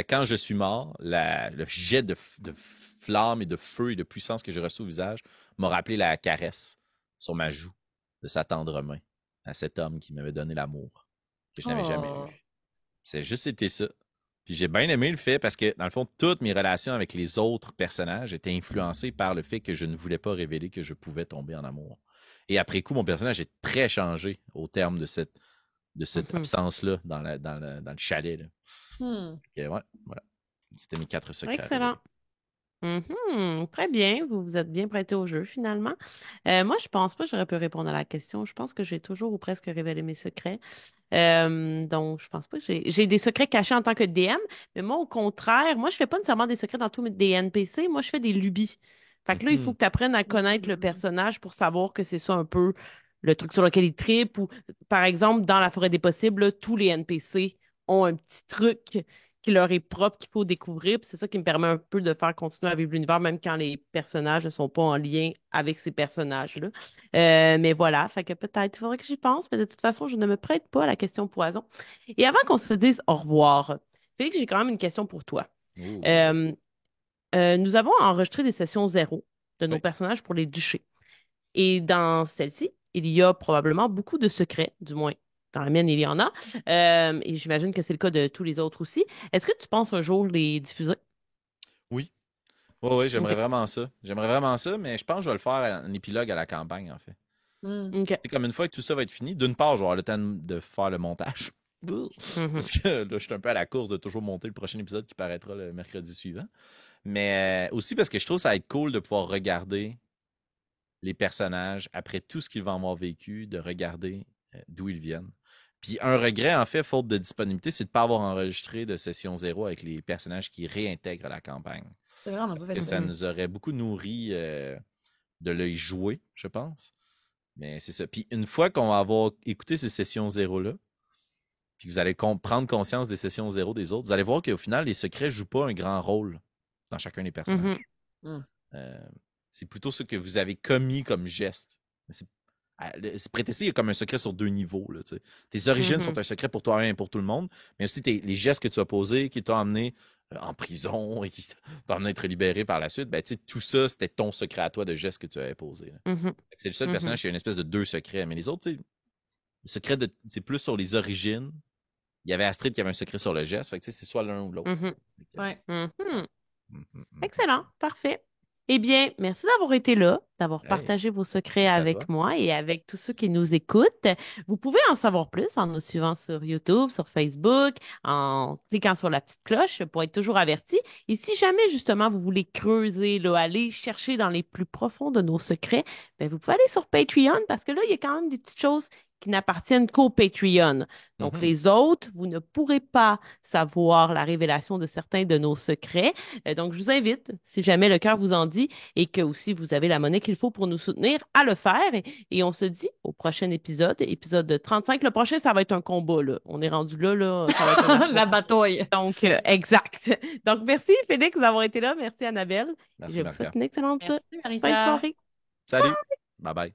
S2: quand je suis mort, le jet de flammes et de feu et de puissance que j'ai reçu au visage m'a rappelé la caresse sur ma joue de sa tendre main à cet homme qui m'avait donné l'amour que je n'avais jamais eu. C'est juste été ça. Puis j'ai bien aimé le fait parce que, dans le fond, toutes mes relations avec les autres personnages étaient influencées par le fait que je ne voulais pas révéler que je pouvais tomber en amour. Et après coup, mon personnage est très changé au terme de cette absence-là dans le chalet. Là. Okay, ouais, voilà. C'était mes 4 secrets.
S1: Excellent. Très bien, vous vous êtes bien prêté au jeu finalement. Moi, je pense pas que j'aurais pu répondre à la question. Je pense que j'ai toujours ou presque révélé mes secrets. Donc, je pense pas que j'ai des secrets cachés en tant que DM, mais moi, au contraire, moi, je fais pas nécessairement des secrets dans tous des NPC, moi, je fais des lubies. Fait que là, il faut que tu apprennes à connaître le personnage pour savoir que c'est ça un peu le truc sur lequel il trippe. Ou, par exemple, dans la forêt des possibles, là, tous les NPC ont un petit truc qui leur est propre, qu'il faut découvrir. Puis c'est ça qui me permet un peu de faire continuer à vivre l'univers, même quand les personnages ne sont pas en lien avec ces personnages-là. Mais voilà, fait que peut-être il faudrait que j'y pense, mais de toute façon, je ne me prête pas à la question poison. Et avant qu'on se dise au revoir, Félix, j'ai quand même une question pour toi. Nous avons enregistré des sessions 0 de nos personnages pour les duchés. Et dans celle-ci, il y a probablement beaucoup de secrets, du moins dans la mienne, il y en a. Et j'imagine que c'est le cas de tous les autres aussi. Est-ce que tu penses un jour les diffuser?
S2: Oui. Oui, j'aimerais vraiment ça. J'aimerais vraiment ça, mais je pense que je vais le faire en épilogue à la campagne, en fait. C'est comme une fois que tout ça va être fini, d'une part, je vais avoir le temps de faire le montage. Parce que là, je suis un peu à la course de toujours monter le prochain épisode qui paraîtra le mercredi suivant. Mais aussi parce que je trouve ça être cool de pouvoir regarder les personnages après tout ce qu'ils vont avoir vécu, de regarder d'où ils viennent. Puis un regret, en fait, faute de disponibilité, c'est de ne pas avoir enregistré de session zéro avec les personnages qui réintègrent la campagne.
S3: C'est vrai, on a pas
S2: Parce
S3: fait
S2: que
S3: ça.
S2: ça nous aurait beaucoup nourri de l'œil joué, je pense. Mais c'est ça. Puis une fois qu'on va avoir écouté ces sessions zéro-là, puis que vous allez prendre conscience des sessions zéro des autres, vous allez voir qu'au final, les secrets ne jouent pas un grand rôle dans chacun des personnages.
S3: Mhm.
S2: C'est plutôt ce que vous avez commis comme geste. Prêter-ci, il y a comme un secret sur 2 niveaux. Là, tes origines sont un secret pour toi et pour tout le monde, mais aussi les gestes que tu as posés qui t'ont amené en prison et qui t'ont amené à être libéré par la suite, ben, tout ça, c'était ton secret à toi de gestes que tu avais posés. C'est le seul personnage qui a une espèce de 2 secrets, mais les autres, le secret, c'est plus sur les origines. Il y avait Astrid qui avait un secret sur le geste, fait que c'est soit l'un ou l'autre.
S3: Ouais.
S1: Excellent, parfait. Eh bien, merci d'avoir été là, d'avoir
S2: Hey,
S1: partagé vos secrets
S2: merci à
S1: avec
S2: toi.
S1: moi et avec tous ceux qui nous écoutent. Vous pouvez en savoir plus en nous suivant sur YouTube, sur Facebook, en cliquant sur la petite cloche pour être toujours averti. Et si jamais, justement, vous voulez creuser, là, aller chercher dans les plus profonds de nos secrets, ben, vous pouvez aller sur Patreon parce que là, il y a quand même des petites choses qui n'appartiennent qu'au Patreon. Donc, les autres, vous ne pourrez pas savoir la révélation de certains de nos secrets. Donc, je vous invite, si jamais le cœur vous en dit et que aussi vous avez la monnaie qu'il faut pour nous soutenir, à le faire. Et on se dit au prochain épisode, épisode 35. Le prochain, ça va être un combat, là. On est rendu là, ça va être un
S3: La bataille.
S1: Donc, exact. Donc, merci Félix d'avoir été là. Merci Annabelle.
S2: Merci,
S1: Je vous souhaite
S2: Marika.
S1: une excellente
S3: Merci,
S1: fin de
S3: Marika.
S1: soirée.
S2: Salut. Bye bye.